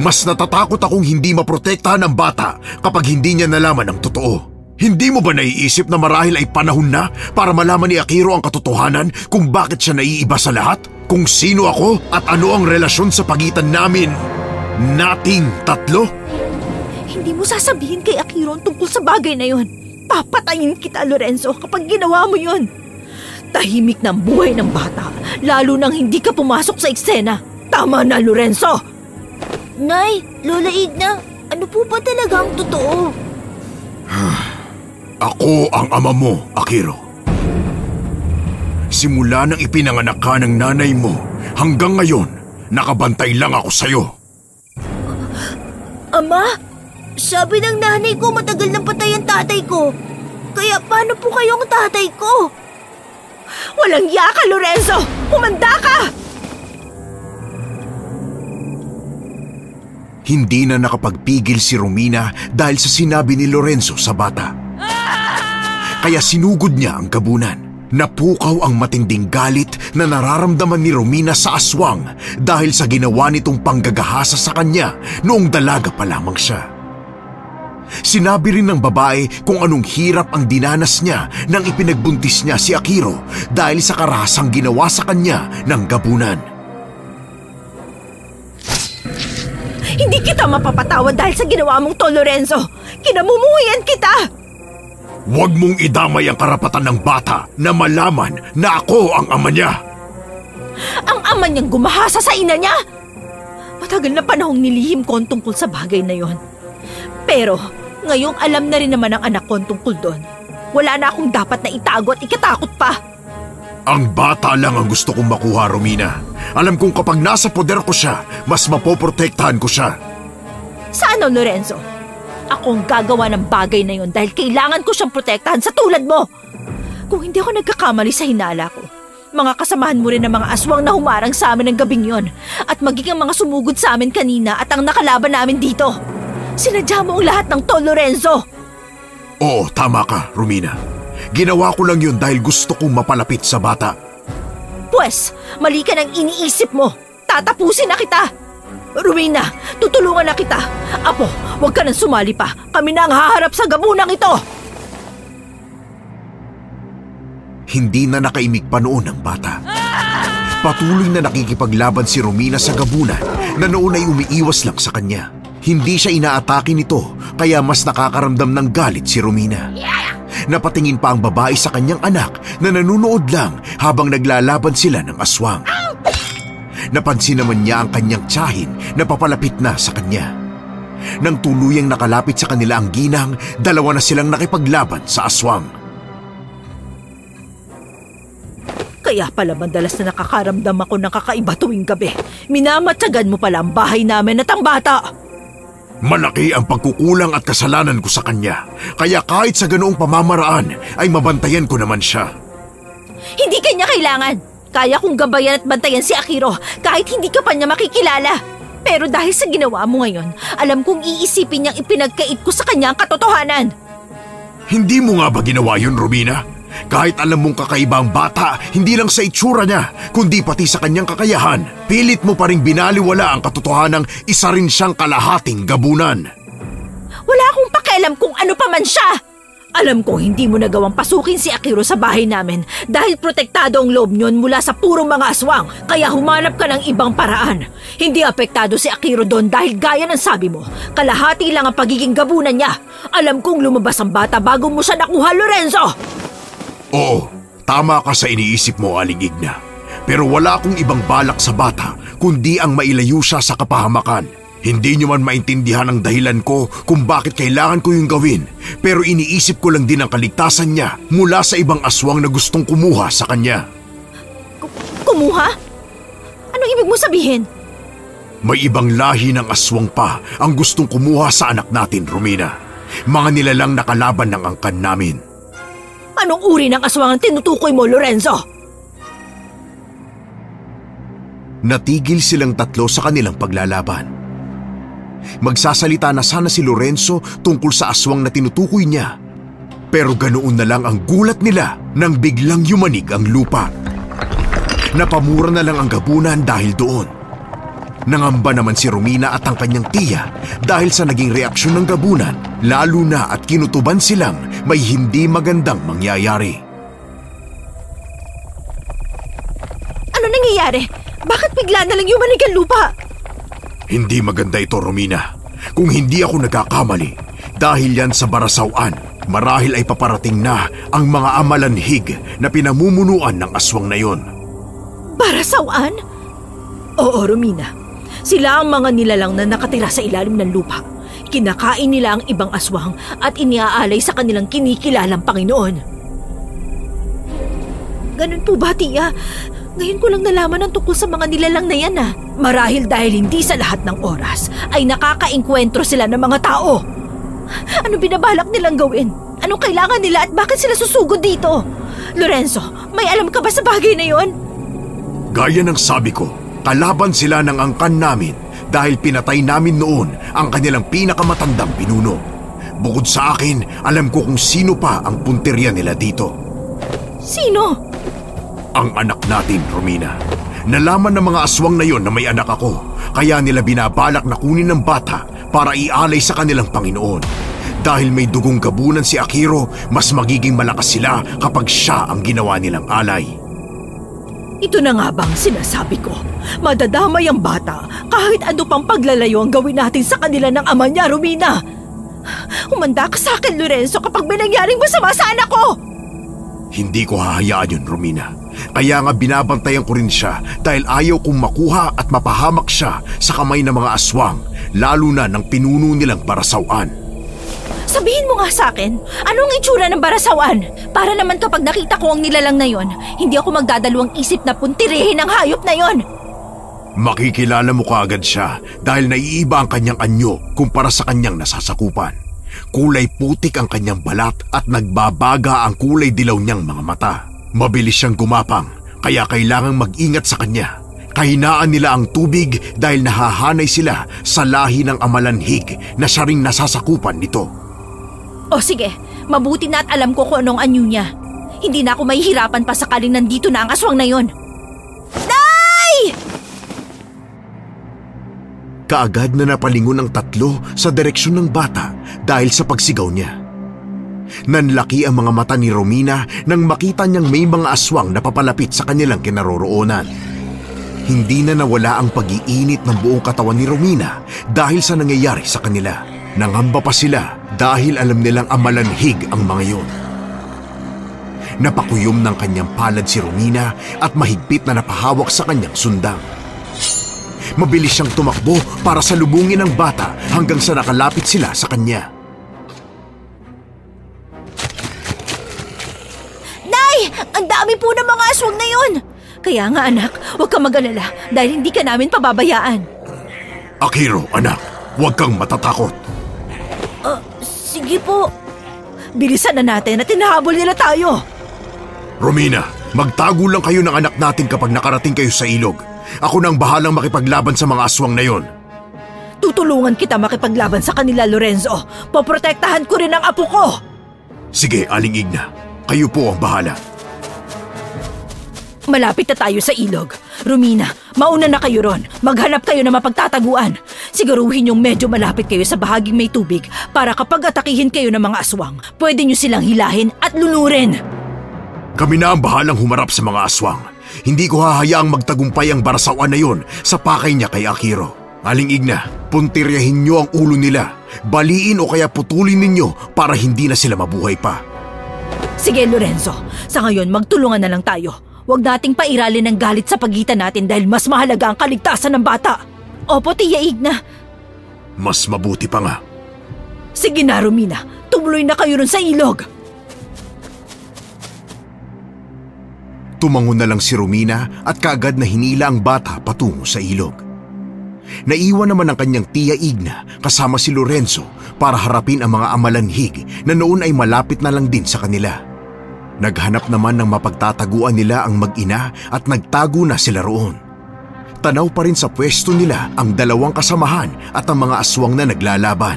Mas natatakot akong hindi maprotektahan ang bata kapag hindi niya nalaman ang totoo. Hindi mo ba naiisip na marahil ay panahon na para malaman ni Akiro ang katotohanan kung bakit siya naiiba sa lahat? Kung sino ako at ano ang relasyon sa pagitan nating tatlo? Hindi mo sasabihin kay Akiro ang tungkol sa bagay na yun. Papatayin kita, Lorenzo, kapag ginawa mo yun. Tahimik ng buhay ng bata, lalo nang hindi ka pumasok sa eksena. Tama na, Lorenzo! Nay, Lola Edna, ano po ba talaga ang totoo? Ako ang ama mo, Akiro. Simula nang ipinanganak ka ng nanay mo, hanggang ngayon, nakabantay lang ako sa'yo. Ama, sabi ng nanay ko matagal nang patay ang tatay ko. Kaya paano po kayong tatay ko? Walang iya ka, Lorenzo! Humanda ka! Hindi na nakapagpigil si Romina dahil sa sinabi ni Lorenzo sa bata. Kaya sinugod niya ang gabunan. Napukaw ang matinding galit na nararamdaman ni Romina sa aswang dahil sa ginawa nitong panggagahasa sa kanya noong dalaga pa lamang siya. Sinabi rin ng babae kung anong hirap ang dinanas niya nang ipinagbuntis niya si Akiro dahil sa karahasang ginawa sa kanya ng gabunan. Hindi kita mapapatawad dahil sa ginawa mong to, Lorenzo. Kinamumuhian kita! Huwag mong idamay ang karapatan ng bata na malaman na ako ang ama niya. Ang ama niyang gumahasa sa ina niya? Matagal na panahong nilihim ko ang tungkol sa bagay na yon. Pero Ngayong alam na rin naman ang anak ko tungkol doon. Wala na akong dapat na itago at ikatakot pa. Ang bata lang ang gusto kong makuha, Romina. Alam kong kapag nasa poder ko siya, mas mapoprotektahan ko siya. Sa ano, Lorenzo? Akong gagawa ng bagay na yun dahil kailangan ko siyang protektahan sa tulad mo. Kung hindi ako nagkakamali sa hinala ko, mga kasamahan mo rin ng mga aswang na humarang sa amin ng gabing yon at magiging mga sumugod sa amin kanina at ang nakalaban namin dito. Sinadya mo ang lahat ng to, Lorenzo. Oo, tama ka, Romina. Ginawa ko lang yun dahil gusto kong mapalapit sa bata. Pwes, mali ka ng iniisip mo. Tatapusin na kita. Romina, tutulungan na kita. Apo, huwag ka nang sumali pa. Kami na ang haharap sa gabunang ito. Hindi na nakaimik pa noon ang bata. Patuloy na nakikipaglaban si Romina sa gabunan na noon ay umiiwas lang sa kanya. Hindi siya inaatake nito kaya mas nakakaramdam ng galit si Romina. Napatingin pa ang babae sa kanyang anak na nanunood lang habang naglalaban sila ng aswang. Napansin naman niya ang kanyang tiyahin na papalapit na sa kanya. Nang tuluyang nakalapit sa kanila ang ginang, dalawa na silang nakipaglaban sa aswang. Kaya pala madalas na nakakaramdam ako ng kakaiba tuwing gabi. Minamatyagan mo pala ang bahay namin at ang bata. Malaki ang pagkukulang at kasalanan ko sa kanya. Kaya kahit sa ganoong pamamaraan ay mabantayan ko naman siya. Hindi kanya kailangan. Kaya kong gabayan at bantayan si Akiro kahit hindi ka pa niya makikilala. Pero dahil sa ginawa mo ngayon, alam kong iisipin niyang ipinagkait ko sa kanya ang katotohanan. Hindi mo nga ba ginawa yun, Romina? Kahit alam mong kakaiba ang bata, hindi lang sa itsura niya, kundi pati sa kanyang kakayahan, pilit mo pa rin binaliwala ang katotohanang isa rin siyang kalahating gabunan. Wala akong pakialam kung ano pa man siya. Alam ko hindi mo nagawang pasukin si Akiro sa bahay namin dahil protektado ang loob niyon mula sa purong mga aswang, kaya humanap ka ng ibang paraan. Hindi apektado si Akiro doon dahil gaya ng sabi mo, kalahati lang ang pagiging gabunan niya. Alam kong lumabas ang bata bago mo siya nakuha, Lorenzo! Oo, tama ka sa iniisip mo, Aling Igna. Pero wala akong ibang balak sa bata kundi ang mailayo siya sa kapahamakan. Hindi niyo man maintindihan ang dahilan ko kung bakit kailangan ko yung gawin, pero iniisip ko lang din ang kaligtasan niya mula sa ibang aswang na gustong kumuha sa kanya. Kumuha? Anong ibig mo sabihin? May ibang lahi ng aswang pa ang gustong kumuha sa anak natin, Romina. Mga nilalang nakalaban ng angkan namin. Anong uri ng aswang ang tinutukoy mo, Lorenzo? Natigil silang tatlo sa kanilang paglalaban. Magsasalita na sana si Lorenzo tungkol sa aswang na tinutukoy niya. Pero ganoon na lang ang gulat nila nang biglang yumanig ang lupa. Napamura na lang ang gabunan dahil doon. Nangamba naman si Romina at ang kanyang tiya dahil sa naging reaksyon ng gabunan, lalo na at kinutuban silang may hindi magandang mangyayari. Ano nangyayari? Bakit bigla na lang yumanig ang lupa? Hindi maganda ito, Romina. Kung hindi ako nagkakamali, dahil yan sa barasawan, marahil ay paparating na ang mga amalanhig na pinamumunuan ng aswang na yon. Barasawan? Oo, Romina. Sila ang mga nilalang na nakatira sa ilalim ng lupa. Kinakain nila ang ibang aswang at iniaalay sa kanilang kinikilalang Panginoon. Ganun po ba, tiya? Ngayon ko lang nalaman ang tungkol sa mga nilalang na yan ah. Marahil dahil hindi sa lahat ng oras ay nakakaengkwentro sila ng mga tao. Ano binabalak nilang gawin? Anong kailangan nila at bakit sila susugod dito? Lorenzo, may alam ka ba sa bagay na yon? Gaya ng sabi ko, kalaban sila ng angkan namin dahil pinatay namin noon ang kanilang pinakamatandang pinuno. Bukod sa akin, alam ko kung sino pa ang punteriya nila dito. Sino? Ang anak natin, Romina. Nalaman ng mga aswang na yon na may anak ako, kaya nila binabalak na kunin ng bata para ialay sa kanilang Panginoon. Dahil may dugong gabunan si Akiro, mas magiging malakas sila kapag siya ang ginawa nilang alay. Ito na nga bang sinasabi ko? Madadamay ang bata kahit ano pang paglalayo ang gawin natin sa kanila ng ama niya, Romina. Humanda ka sa akin, Lorenzo, kapag may nangyaring masama sa anak ko! Hindi ko hahayaan yun, Romina. Kaya nga binabantayan ko rin siya dahil ayaw kong makuha at mapahamak siya sa kamay ng mga aswang, lalo na ng pinuno nilang barasawan. Sabihin mo nga sa akin, anong itsura ng barasawan? Para naman kapag nakita ko ang nilalang na yon, hindi ako magdadalawang isip na puntirihin ang hayop na yon. Makikilala mo kaagad siya dahil naiiba ang kanyang anyo kumpara sa kanyang nasasakupan. Kulay putik ang kanyang balat at nagbabaga ang kulay dilaw niyang mga mata. Mabilis siyang gumapang, kaya kailangang mag-ingat sa kanya. Kahinaan nila ang tubig dahil nahahanay sila sa lahi ng amalanhig na siya ring nasasakupan nito. O sige, mabuti na at alam ko kung anong anyo niya. Hindi na ako mahihirapan pa sakaling nandito na ang aswang na yon. Nay! Kaagad na napalingon ang tatlo sa direksyon ng bata dahil sa pagsigaw niya. Nanlaki ang mga mata ni Romina nang makita niyang may mga aswang na papalapit sa kanilang kinaroroonan. Hindi na nawala ang pag-iinit ng buong katawan ni Romina dahil sa nangyayari sa kanila. Nangamba pa sila dahil alam nilang amalanhig ang mga yon. Napakuyom ng kanyang palad si Romina at mahigpit na napahawak sa kanyang sundang. Mabilis siyang tumakbo para salubungin ang bata hanggang sa nakalapit sila sa kanya. Nay! Ang dami po ng mga aswang na yon! Kaya nga anak, huwag kang mag-alala dahil hindi ka namin pababayaan. Akiro, anak, huwag kang matatakot. Sige po. Bilisan na natin at hinahabol nila tayo. Romina, magtago lang kayo ng anak natin kapag nakarating kayo sa ilog. Ako nang bahalang makipaglaban sa mga aswang na yon. Tutulungan kita makipaglaban sa kanila, Lorenzo. Poprotektahan ko rin ang apo ko. Sige, Aling Igna. Kayo po ang bahala. Malapit na tayo sa ilog. Romina, mauna na kayo ron. Maghanap kayo na mapagtataguan. Siguruhin yung medyo malapit kayo sa bahaging may tubig para kapag atakihin kayo ng mga aswang, pwede nyo silang hilahin at lunurin. Kami na ang bahalang humarap sa mga aswang. Hindi ko hahayaang magtagumpay ang barasawan na yon sa pakay niya kay Akiro. Aling Igna, puntiryahin niyo ang ulo nila. Baliin o kaya putulin ninyo para hindi na sila mabuhay pa. Sige, Lorenzo. Sa ngayon, magtulungan na lang tayo. Huwag nating pairalin ang galit sa pagitan natin dahil mas mahalaga ang kaligtasan ng bata. Opo, Tia Igna. Mas mabuti pa nga. Sige na, Romina. Tumuloy na kayo ron sa ilog. Tumangon na lang si Romina at kaagad na hinila ang bata patungo sa ilog. Naiwan naman ang kanyang Tia Igna kasama si Lorenzo para harapin ang mga amalanhig na noon ay malapit na lang din sa kanila. Naghanap naman ng mapagtataguan nila ang mag-ina at nagtago na sila roon. Tanaw pa rin sa pwesto nila ang dalawang kasamahan at ang mga aswang na naglalaban.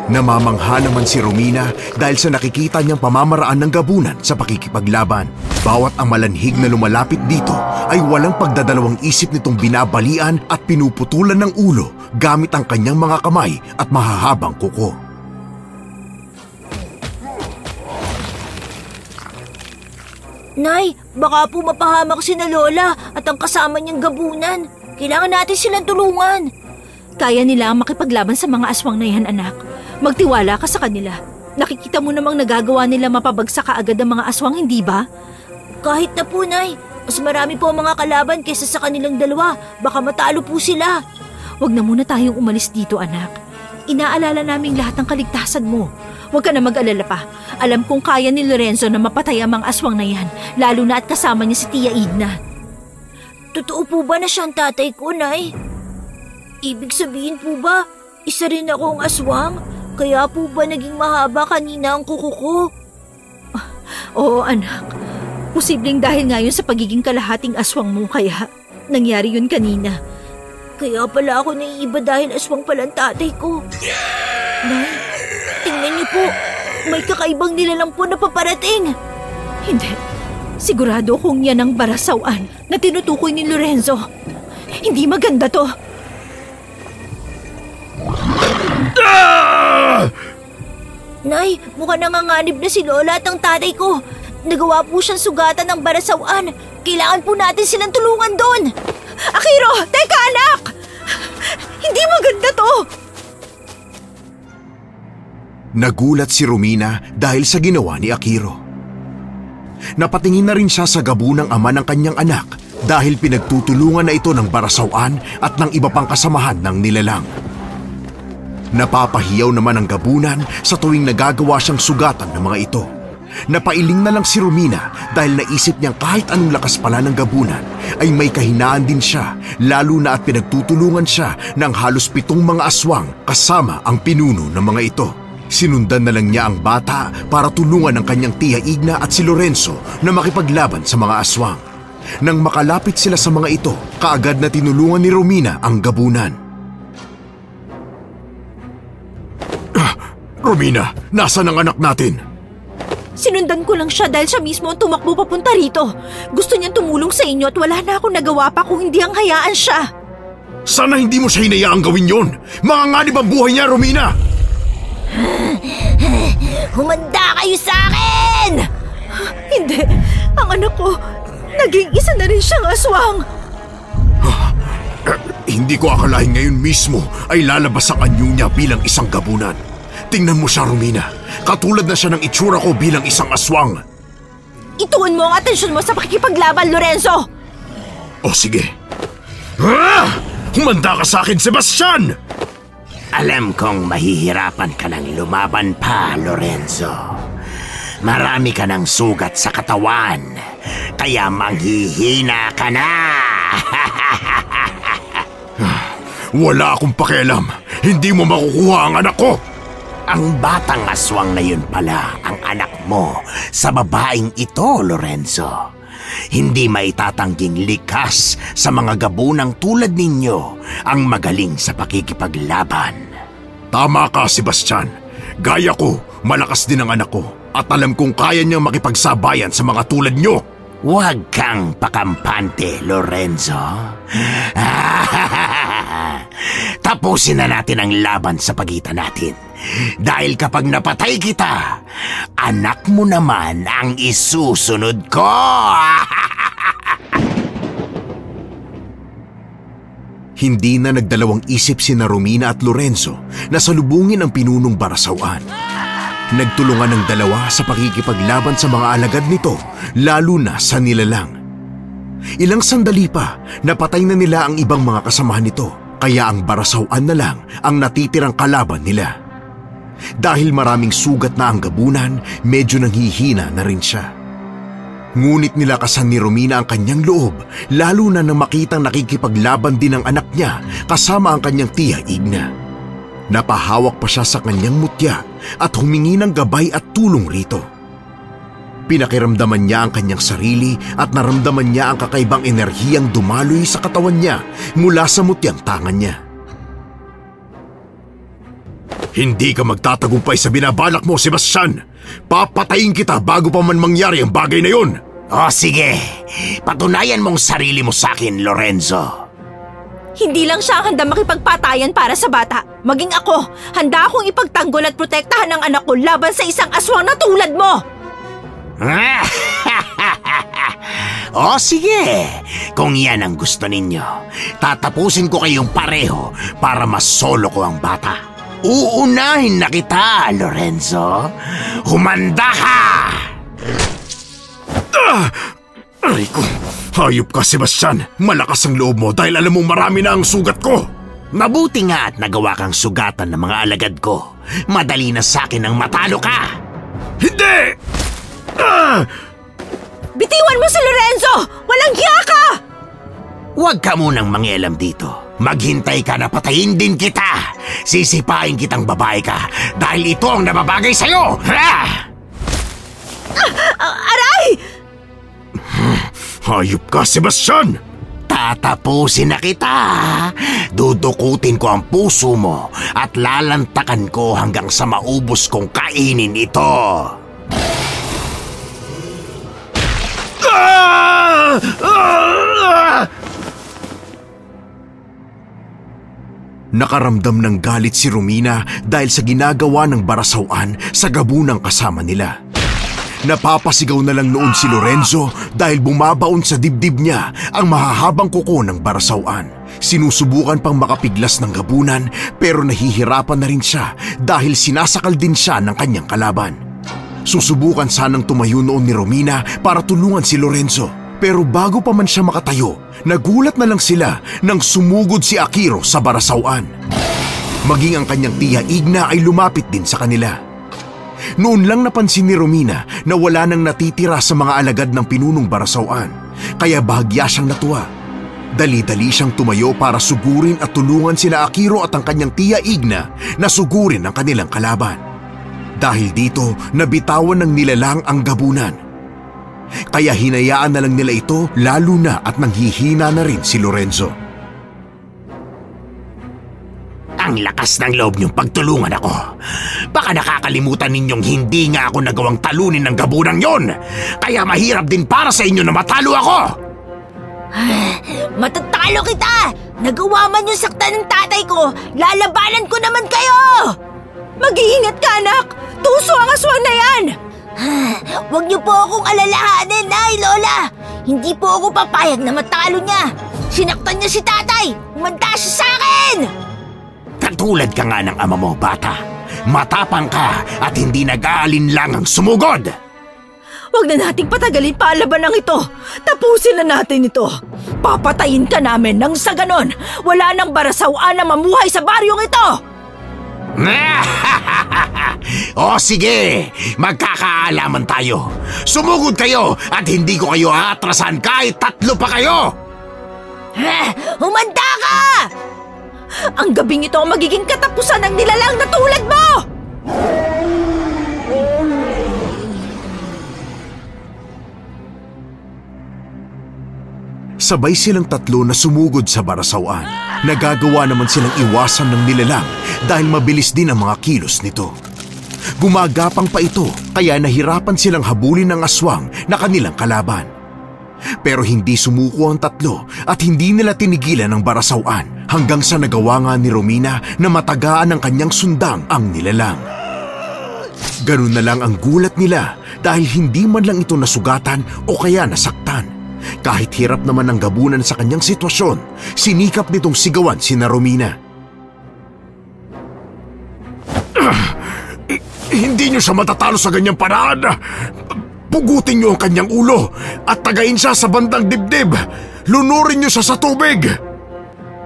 Namamangha naman si Romina dahil sa nakikita niyang pamamaraan ng gabunan sa pakikipaglaban. Bawat amalanhig na lumalapit dito ay walang pagdadalawang isip nitong binabalian at pinuputulan ng ulo gamit ang kanyang mga kamay at mahahabang kuko. Nay, baka po mapahamak si na Lola at ang kasama niyang gabunan. Kailangan natin silang tulungan. Kaya nila ang makipaglaban sa mga aswang na yan, anak. Magtiwala ka sa kanila. Nakikita mo namang nagagawa nila mapabagsak kaagad ang mga aswang, hindi ba? Kahit na po, Nay. Mas marami po ang mga kalaban kaysa sa kanilang dalawa. Baka matalo po sila. Huwag na muna tayong umalis dito, anak. Inaalala naming lahat ng kaligtasan mo. Huwag ka na mag-alala pa. Alam kong kaya ni Lorenzo na mapatay ang mga aswang na yan, lalo na at kasama niya si Tia Igna. Totoo po ba na siyang tatay ko, Nay? Ibig sabihin po ba, isa rin akong aswang? Kaya po ba naging mahaba kanina ang kuko ko? Oo, anak. Posibleng dahil ngayon sa pagiging kalahating aswang mo kaya nangyari yun kanina. Kaya pala ako naiiba dahil aswang pala ang tatay ko. Nay, tingnan niyo po. May kakaibang nilalang po na paparating. Hindi. Sigurado kong yan ang barasawan na tinutukoy ni Lorenzo. Hindi maganda to. Nay, mukhang nanganganib na si Lola at ang tatay ko. Nagawa po siyang sugatan ng barasawan. Kailangan po natin silang tulungan doon. Akiro! Teka, anak! Hindi maganda to! Nagulat si Romina dahil sa ginawa ni Akiro. Napatingin na rin siya sa gabunang ama ng kanyang anak dahil pinagtutulungan na ito ng barasawan at ng iba pang kasamahan ng nilalang. Napapahiyaw naman ang gabunan sa tuwing nagagawa siyang sugatan ng mga ito. Napailing na lang si Romina dahil naisip niyang kahit anong lakas pala ng gabunan ay may kahinaan din siya, lalo na at pinagtutulungan siya ng halos 7 mga aswang kasama ang pinuno ng mga ito. Sinundan na lang niya ang bata para tulungan ang kanyang tiya Igna at si Lorenzo na makipaglaban sa mga aswang. Nang makalapit sila sa mga ito, kaagad na tinulungan ni Romina ang gabunan. Romina, nasaan ang anak natin? Sinundan ko lang siya dahil siya mismo ang tumakbo papunta rito. Gusto niyang tumulong sa inyo at wala na akong nagawa pa kung hindi ang hayaan siya. Sana hindi mo siya hinayaang gawin yon. Manganganib ang buhay niya, Romina! Humanda kayo sa akin! Hindi. Ang anak ko, naging isa na rin siyang aswang. Hindi ko akalain ngayon mismo ay lalabas ang anyo niya bilang isang gabunan. Tingnan mo siya, Romina. Katulad na siya ng itsura ko bilang isang aswang. Ituon mo ang atensyon mo sa pakikipaglaban, Lorenzo! O sige. Humanda ka sa akin, Sebastian! Alam kong mahihirapan ka ng lumaban pa, Lorenzo. Marami ka ng sugat sa katawan, kaya manghihina ka na. Wala akong pakialam. Hindi mo makukuha ang anak ko. Ang batang aswang na yun pala ang anak mo sa babaeng ito, Lorenzo. Hindi maitatangging likas sa mga gabunang tulad ninyo ang magaling sa pakikipaglaban. Tama ka, Sebastian. Gaya ko, malakas din ang anak ko at alam kong kaya niyang makipagsabayan sa mga tulad niyo. Huwag kang pakampante, Lorenzo. Tapusin na natin ang laban sa pagitan natin. Dahil kapag napatay kita, anak mo naman ang isusunod ko. Hindi na nagdalawang isip sina Romina at Lorenzo na salubungin ang pinunong barasawan. Nagtulungan ng dalawa sa pakikipaglaban sa mga alagad nito, lalo na sa nilalang. Ilang sandali pa, napatay na nila ang ibang mga kasamahan nito, kaya ang barasawan na lang ang natitirang kalaban nila. Dahil maraming sugat na ang gabunan, medyo nanghihina na rin siya. Ngunit nilakasan ni Romina ang kanyang loob, lalo na nang makitang nakikipaglaban din ang anak niya kasama ang kanyang tiya Igna. Napahawak pa siya sa kanyang mutya at humingi ng gabay at tulong rito. Pinakiramdaman niya ang kanyang sarili at naramdaman niya ang kakaibang enerhiyang dumaloy sa katawan niya mula sa mutyang tangan niya. Hindi ka magtatagumpay sa binabalak mo, Sebastian. Papatayin kita bago pa man mangyari ang bagay na yun. O sige, patunayan mong sarili mo sa akin, Lorenzo. Hindi lang siya handa makipagpatayan para sa bata. Maging ako, handa akong ipagtanggol at protektahan ang anak ko laban sa isang aswang na tulad mo. O sige, kung yan ang gusto ninyo, tatapusin ko kayong pareho para masolo ko ang bata. Uunahin na kita, Lorenzo. Humanda ka! Aray ko, hayop ka, Sebastian. Malakas ang loob mo dahil alam mong marami na ang sugat ko. Mabuti nga at nagawa kang sugatan ng mga alagad ko. Madali na sa akin ang matalo ka. Hindi! Bitiwan mo si Lorenzo! Walang hiya ka! Huwag ka munang mangialam dito. Maghintay ka na patayin din kita. Sisipain kitang babae ka dahil ito ang nababagay sa'yo. Aray! Hayop ka, Sebastian! Tatapusin na kita. Dudukutin ko ang puso mo at lalantakan ko hanggang sa maubos kong kainin ito. Nakaramdam ng galit si Romina dahil sa ginagawa ng barasawan sa gabunang kasama nila. Napapasigaw na lang noon si Lorenzo dahil bumabaon sa dibdib niya ang mahahabang kuko ng barasawan. Sinusubukan pang makapiglas ng gabunan pero nahihirapan na rin siya dahil sinasakal din siya ng kanyang kalaban. Susubukan sanang tumayo noon ni Romina para tulungan si Lorenzo. Pero bago pa man siya makatayo, nagulat na lang sila nang sumugod si Akiro sa barasawan. Maging ang kanyang tiya Igna ay lumapit din sa kanila. Noon lang napansin ni Romina na wala nang natitira sa mga alagad ng pinunong barasawan, kaya bahagya siyang natuwa. Dali-dali siyang tumayo para sugurin at tulungan sina Akiro at ang kanyang tiya Igna na sugurin ang kanilang kalaban. Dahil dito, nabitawan ng nilalang ang gabunan. Kaya hinayaan na lang nila ito lalo na at nanghihina na rin si Lorenzo. Ang lakas ng loob niyong pagtulungan ako. Baka nakakalimutan ninyong hindi nga ako nagawang talunin ng gabunang yon. Kaya mahirap din para sa inyo na matalo ako. Matatalo kita! Nagawa man yung saktan ng tatay ko, lalabanan ko naman kayo! Mag-iingat ka, anak! Tuso ang aswang na yan! Huwag niyo po akong alalahanin, Nay, Lola! Hindi po ako papayag na matalo niya! Sinaktan niya si tatay! Umanda siya sa akin! Katulad ka nga ng ama mo, bata. Matapang ka at hindi nag-aalinlangang sumugod. Huwag na nating patagalin pa ang labanang ito. Tapusin na natin ito. Papatayin ka namin nang sa ganon wala nang barasawan na mamuhay sa baryong ito. O sige, magkakaalaman tayo. Sumugod kayo at hindi ko kayo aatrasan kahit 3 pa kayo. Humanda ka! Ang gabing ito ang magiging katapusan ng nilalang na tulad mo! Sabay silang 3 na sumugod sa barasawan. Nagagawa naman silang iwasan ng nilalang dahil mabilis din ang mga kilos nito. Gumagapang pa ito kaya nahirapan silang habulin ng aswang na kanilang kalaban. Pero hindi sumuko ang 3 at hindi nila tinigilan ang barasawan hanggang sa nagawa nga ni Romina na matagaan ng kanyang sundang ang nilalang. Ganun na lang ang gulat nila dahil hindi man lang ito nasugatan o kaya nasaktan. Kahit hirap naman ang gabunan sa kanyang sitwasyon, sinikap nitong sigawan sina Romina. Hindi niyo siya matatalo sa ganyang paraan. Pugutin niyo ang kanyang ulo at tagayin siya sa bandang dibdib. Lunurin niyo siya sa tubig.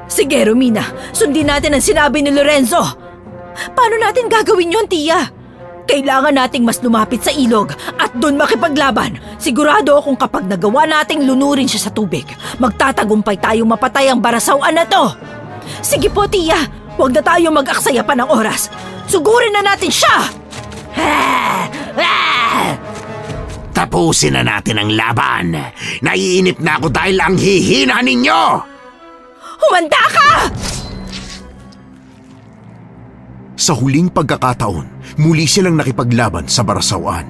Sige, Romina. Sundin natin ang sinabi ni Lorenzo. Paano natin gagawin yun, tiya? Kailangan nating mas lumapit sa ilog at doon makipaglaban. Sigurado akong kapag nagawa nating lunurin siya sa tubig, magtatagumpay tayong mapatay ang barasawan na to. Sige po, tiya. Huwag na tayo mag-aksaya pa ng oras. Sugurin na natin siya! Tapusin na natin ang laban. Naiinip na ako dahil ang hihina ninyo. Humanda ka! Sa huling pagkakataon, muli silang nakipaglaban sa barasawan.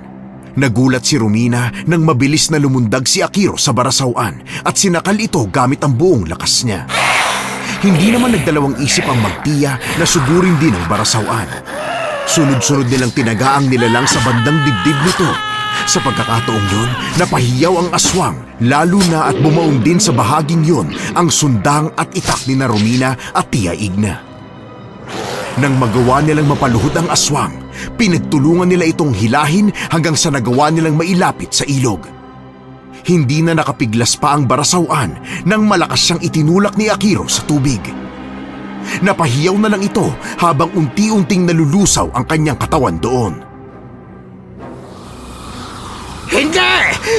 Nagulat si Romina nang mabilis na lumundag si Akiro sa barasawan at sinakal ito gamit ang buong lakas niya. Hindi naman nagdalawang isip ang magtiya na sugurin din ang barasawan. Sunod-sunod nilang tinaga ang nilalang sa bandang dibdib nito. Sa pagkakataong yun, napahiyaw ang aswang, lalo na at bumaon din sa bahaging yun ang sundang at itak ni na Romina at tiya Igna. Nang magawa nilang mapaluhod ang aswang, pinagtulungan nila itong hilahin hanggang sa nagawa nilang mailapit sa ilog. Hindi na nakapiglas pa ang barasawan nang malakas siyang itinulak ni Akiro sa tubig. Napahiyaw na lang ito habang unti-unting nalulusaw ang kanyang katawan doon. Hindi!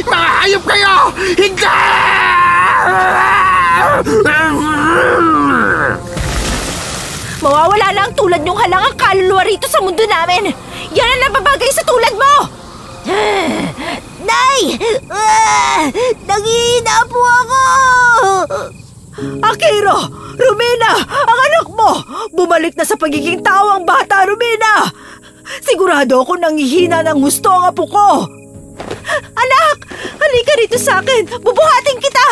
Mga hayop kayo! Hindi! Mawawala na ang tulad niyong halangang kaluluwa rito sa mundo namin. Yan ang napabagay sa tulad mo! Nay! Nangihina po ako! Akiro! Romina! Ang anak mo! Bumalik na sa pagiging tao ang bata, Romina! Sigurado ako nanghihina ng gusto ang apo ko! Anak! Halika rito sa akin! Bubuhatin kita!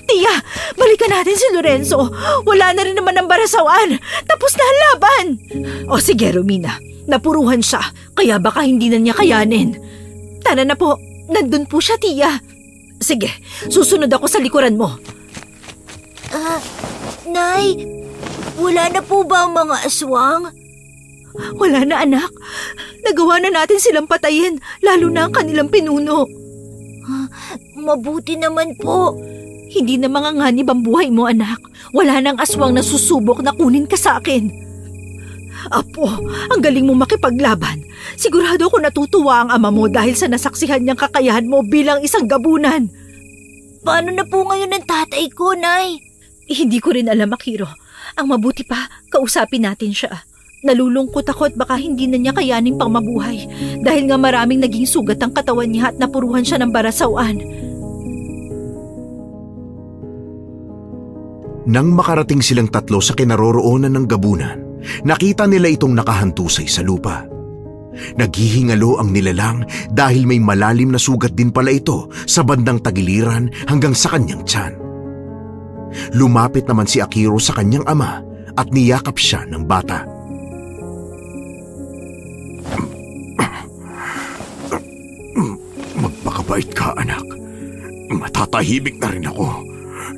Tiya, balikan natin si Lorenzo. Wala na rin naman ang barasawan. Tapos na ang laban. O sige, Romina. Napuruhan siya, kaya baka hindi na niya kayanin. Tara na po. Nandun po siya, tiya. Sige, susunod ako sa likuran mo. Nay, wala na po ba ang mga aswang? Wala na, anak. Nagawa na natin silang patayin, lalo na ang kanilang pinuno. Mabuti naman po. Hindi na manganganib ang buhay mo, anak. Wala nang aswang na susubok na kunin ka sa akin. Apo, ang galing mo makipaglaban. Sigurado ako natutuwa ang ama mo dahil sa nasaksihan niyang kakayahan mo bilang isang gabunan. Paano na po ngayon ang tatay ko, Nay? Hindi ko rin alam, Akiro. Ang mabuti pa, kausapin natin siya. Nalulungkot ako at baka hindi na niya kayanin pang mabuhay dahil nga maraming naging sugat ang katawan niya at napuruhan siya ng barasawan. Nang makarating silang tatlo sa kinaroroonan ng gabunan, nakita nila itong nakahantusay sa lupa. Naghihingalo ang nilalang dahil may malalim na sugat din pala ito sa bandang tagiliran hanggang sa kanyang tiyan. Lumapit naman si Akiro sa kanyang ama at niyakap siya ng bata. Magpakabait ka, anak. Matatahimik na rin ako,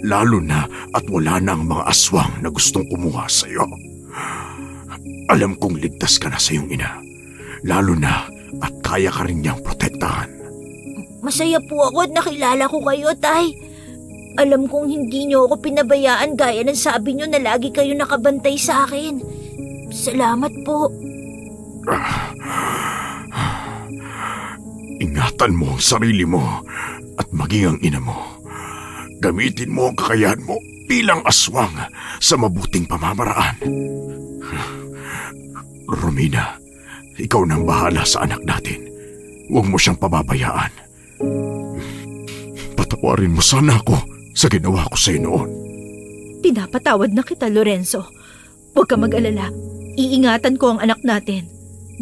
lalo na at wala na ang mga aswang na gustong kumuha sa iyo. Alam kong ligtas ka na sa iyong ina, lalo na at kaya ka rin niyang protektahan. Masaya po ako at nakilala ko kayo, Tay. Alam kong hindi niyo ako pinabayaan gaya ng sabi niyo na lagi kayo nakabantay sa akin. Salamat po. Ingatan mo ang sarili mo at maging ang ina mo. Gamitin mo ang kakayahan mo bilang aswang sa mabuting pamamaraan. Romina, ikaw nang bahala sa anak natin. Huwag mo siyang pababayaan. Patawarin mo sana ako sa ginawa ko sa iyo noon. Pinapatawad na kita, Lorenzo. Huwag ka mag-alala. Iingatan ko ang anak natin.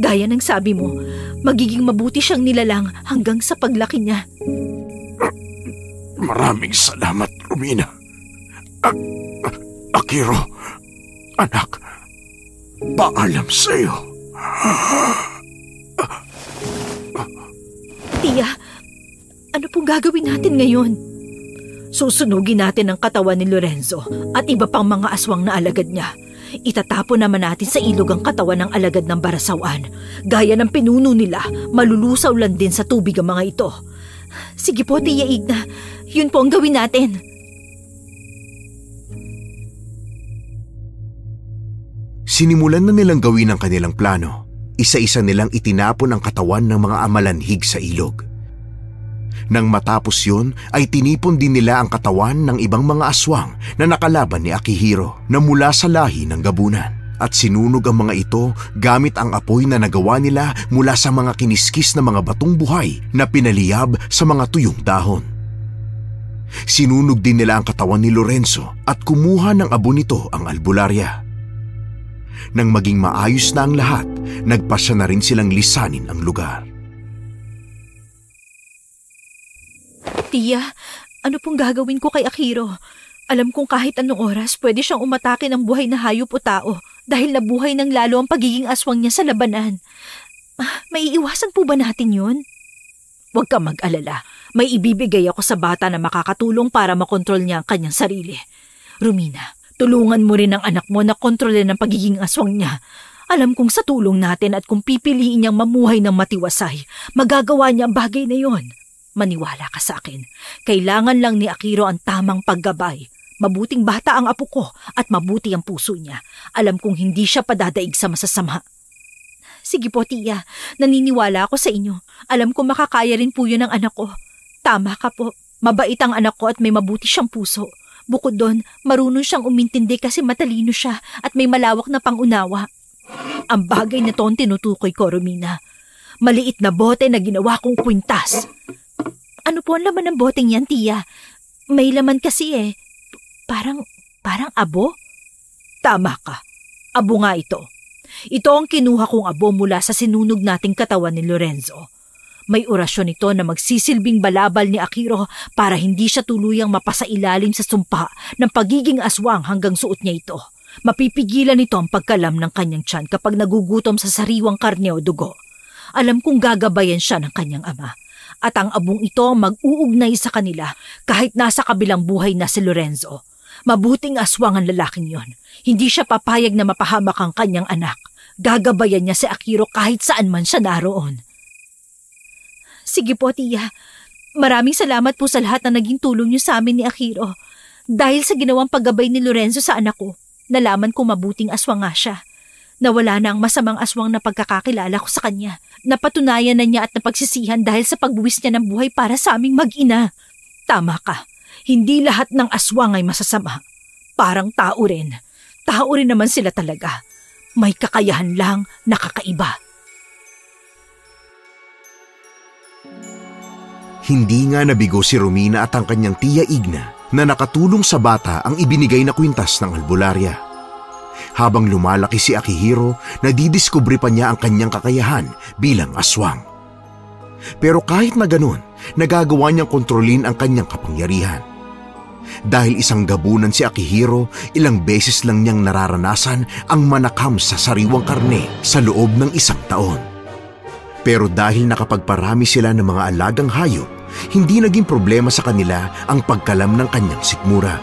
Gaya ng sabi mo, magiging mabuti siyang nilalang hanggang sa paglaki niya. Maraming salamat, Romina. Akiro, anak, paalam sa iyo. Tia, ano pong gagawin natin ngayon? Susunugin natin ang katawan ni Lorenzo at iba pang mga aswang na alagad niya. Itatapon naman natin sa ilog ang katawan ng alagad ng barasawan. Gaya ng pinuno nila, malulusaw lang din sa tubig ang mga ito. Sige po, Tia Igna. Yun po ang gawin natin. Sinimulan na nilang gawin ang kanilang plano. Isa-isa nilang itinapon ang katawan ng mga amalanhig sa ilog. Nang matapos yun, ay tinipon din nila ang katawan ng ibang mga aswang na nakalaban ni Akihiro na mula sa lahi ng gabunan. At sinunog ang mga ito gamit ang apoy na nagawa nila mula sa mga kiniskis na mga batong buhay na pinaliyab sa mga tuyong dahon. Sinunog din nila ang katawan ni Lorenzo at kumuha ng abo nito ang albularya. Nang maging maayos na ang lahat, nagpasya na rin silang lisanin ang lugar. Tia, ano pong gagawin ko kay Akiro? Alam kong kahit anong oras pwede siyang umatake ng buhay na hayop o tao dahil nabuhay ng lalo ang pagiging aswang niya sa labanan. May iiwasan po ba natin yun? Huwag ka mag-alala. May ibibigay ako sa bata na makakatulong para makontrol niya ang kanyang sarili. Romina, tulungan mo rin ang anak mo na kontrolin ang pagiging aswang niya. Alam kong sa tulong natin at kung pipiliin niyang mamuhay ng matiwasay, magagawa niya ang bagay na yon. Maniwala ka sa akin. Kailangan lang ni Akiro ang tamang paggabay. Mabuting bata ang apo ko at mabuti ang puso niya. Alam kong hindi siya padadaig sa masasama. Sige po, Tia. Naniniwala ako sa inyo. Alam kong makakaya rin po yun ng anak ko. Tama ka po. Mabait ang anak ko at may mabuti siyang puso. Bukod doon, marunong siyang umintindi kasi matalino siya at may malawak na pangunawa. Ang bagay na to ang tinutukoy ko, Romina. Maliit na bote na ginawa kong kwintas. Ano po ang laman ng boteng yan, Tia? May laman kasi eh. Parang abo? Tama ka. Abo nga ito. Ito ang kinuha kong abo mula sa sinunog nating katawan ni Lorenzo. May orasyon ito na magsisilbing balabal ni Akiro para hindi siya tuluyang mapasailalim sa sumpa ng pagiging aswang hanggang suot niya ito. Mapipigilan nito ang pagkalam ng kanyang tiyan kapag nagugutom sa sariwang karne o dugo. Alam kong gagabayan siya ng kanyang ama. At ang abong ito mag-uugnay sa kanila kahit nasa kabilang buhay na si Lorenzo. Mabuting aswang ang lalaking yon. Hindi siya papayag na mapahamak ang kanyang anak. Gagabayan niya si Akiro kahit saan man siya naroon. Sige po, Tia. Maraming salamat po sa lahat na naging tulong niyo sa amin ni Akiro. Dahil sa ginawang paggabay ni Lorenzo sa anak ko, nalaman ko mabuting aswang nga siya. Nawala na ang masamang aswang na pagkakakilala ko sa kanya. Napatunayan na niya at napagsisihan dahil sa pagbuwis niya ng buhay para sa aming mag-ina. Tama ka, hindi lahat ng aswang ay masasama. Parang tao rin. Tao rin naman sila talaga. May kakayahan lang na kakaiba. Hindi nga nabigo si Romina at ang kanyang tiya Igna na nakatulong sa bata ang ibinigay na kwintas ng albularya. Habang lumalaki si Akihiro, nadidiskubre pa niya ang kanyang kakayahan bilang aswang. Pero kahit na ganun, nagagawa niyang kontrolin ang kanyang kapangyarihan. Dahil isang gabunan si Akihiro, ilang beses lang niyang nararanasan ang manakam sa sariwang karne sa loob ng isang taon. Pero dahil nakapagparami sila ng mga alagang hayop, hindi naging problema sa kanila ang pagkalam ng kanyang sikmura.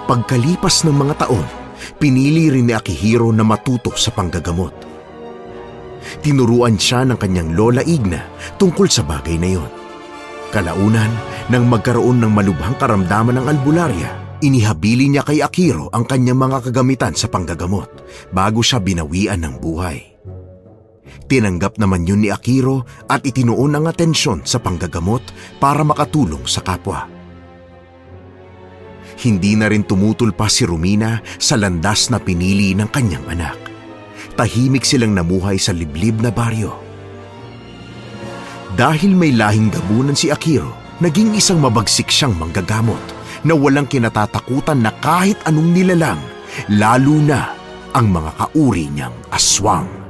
Pagkalipas ng mga taon, pinili rin ni Akihiro na matuto sa panggagamot. Tinuruan siya ng kanyang lola Igna tungkol sa bagay na yon. Kalaunan, nang magkaroon ng malubhang karamdaman ng albularya, inihabili niya kay Akihiro ang kanyang mga kagamitan sa panggagamot bago siya binawian ng buhay. Tinanggap naman yun ni Akihiro at itinuon ang atensyon sa panggagamot para makatulong sa kapwa. Hindi na rin tumutol pa si Romina sa landas na pinili ng kanyang anak. Tahimik silang namuhay sa liblib na baryo. Dahil may lahing gabunan si Akihiro, naging isang mabagsik siyang manggagamot na walang kinatatakutan na kahit anong nilalang, lalo na ang mga kauri niyang aswang.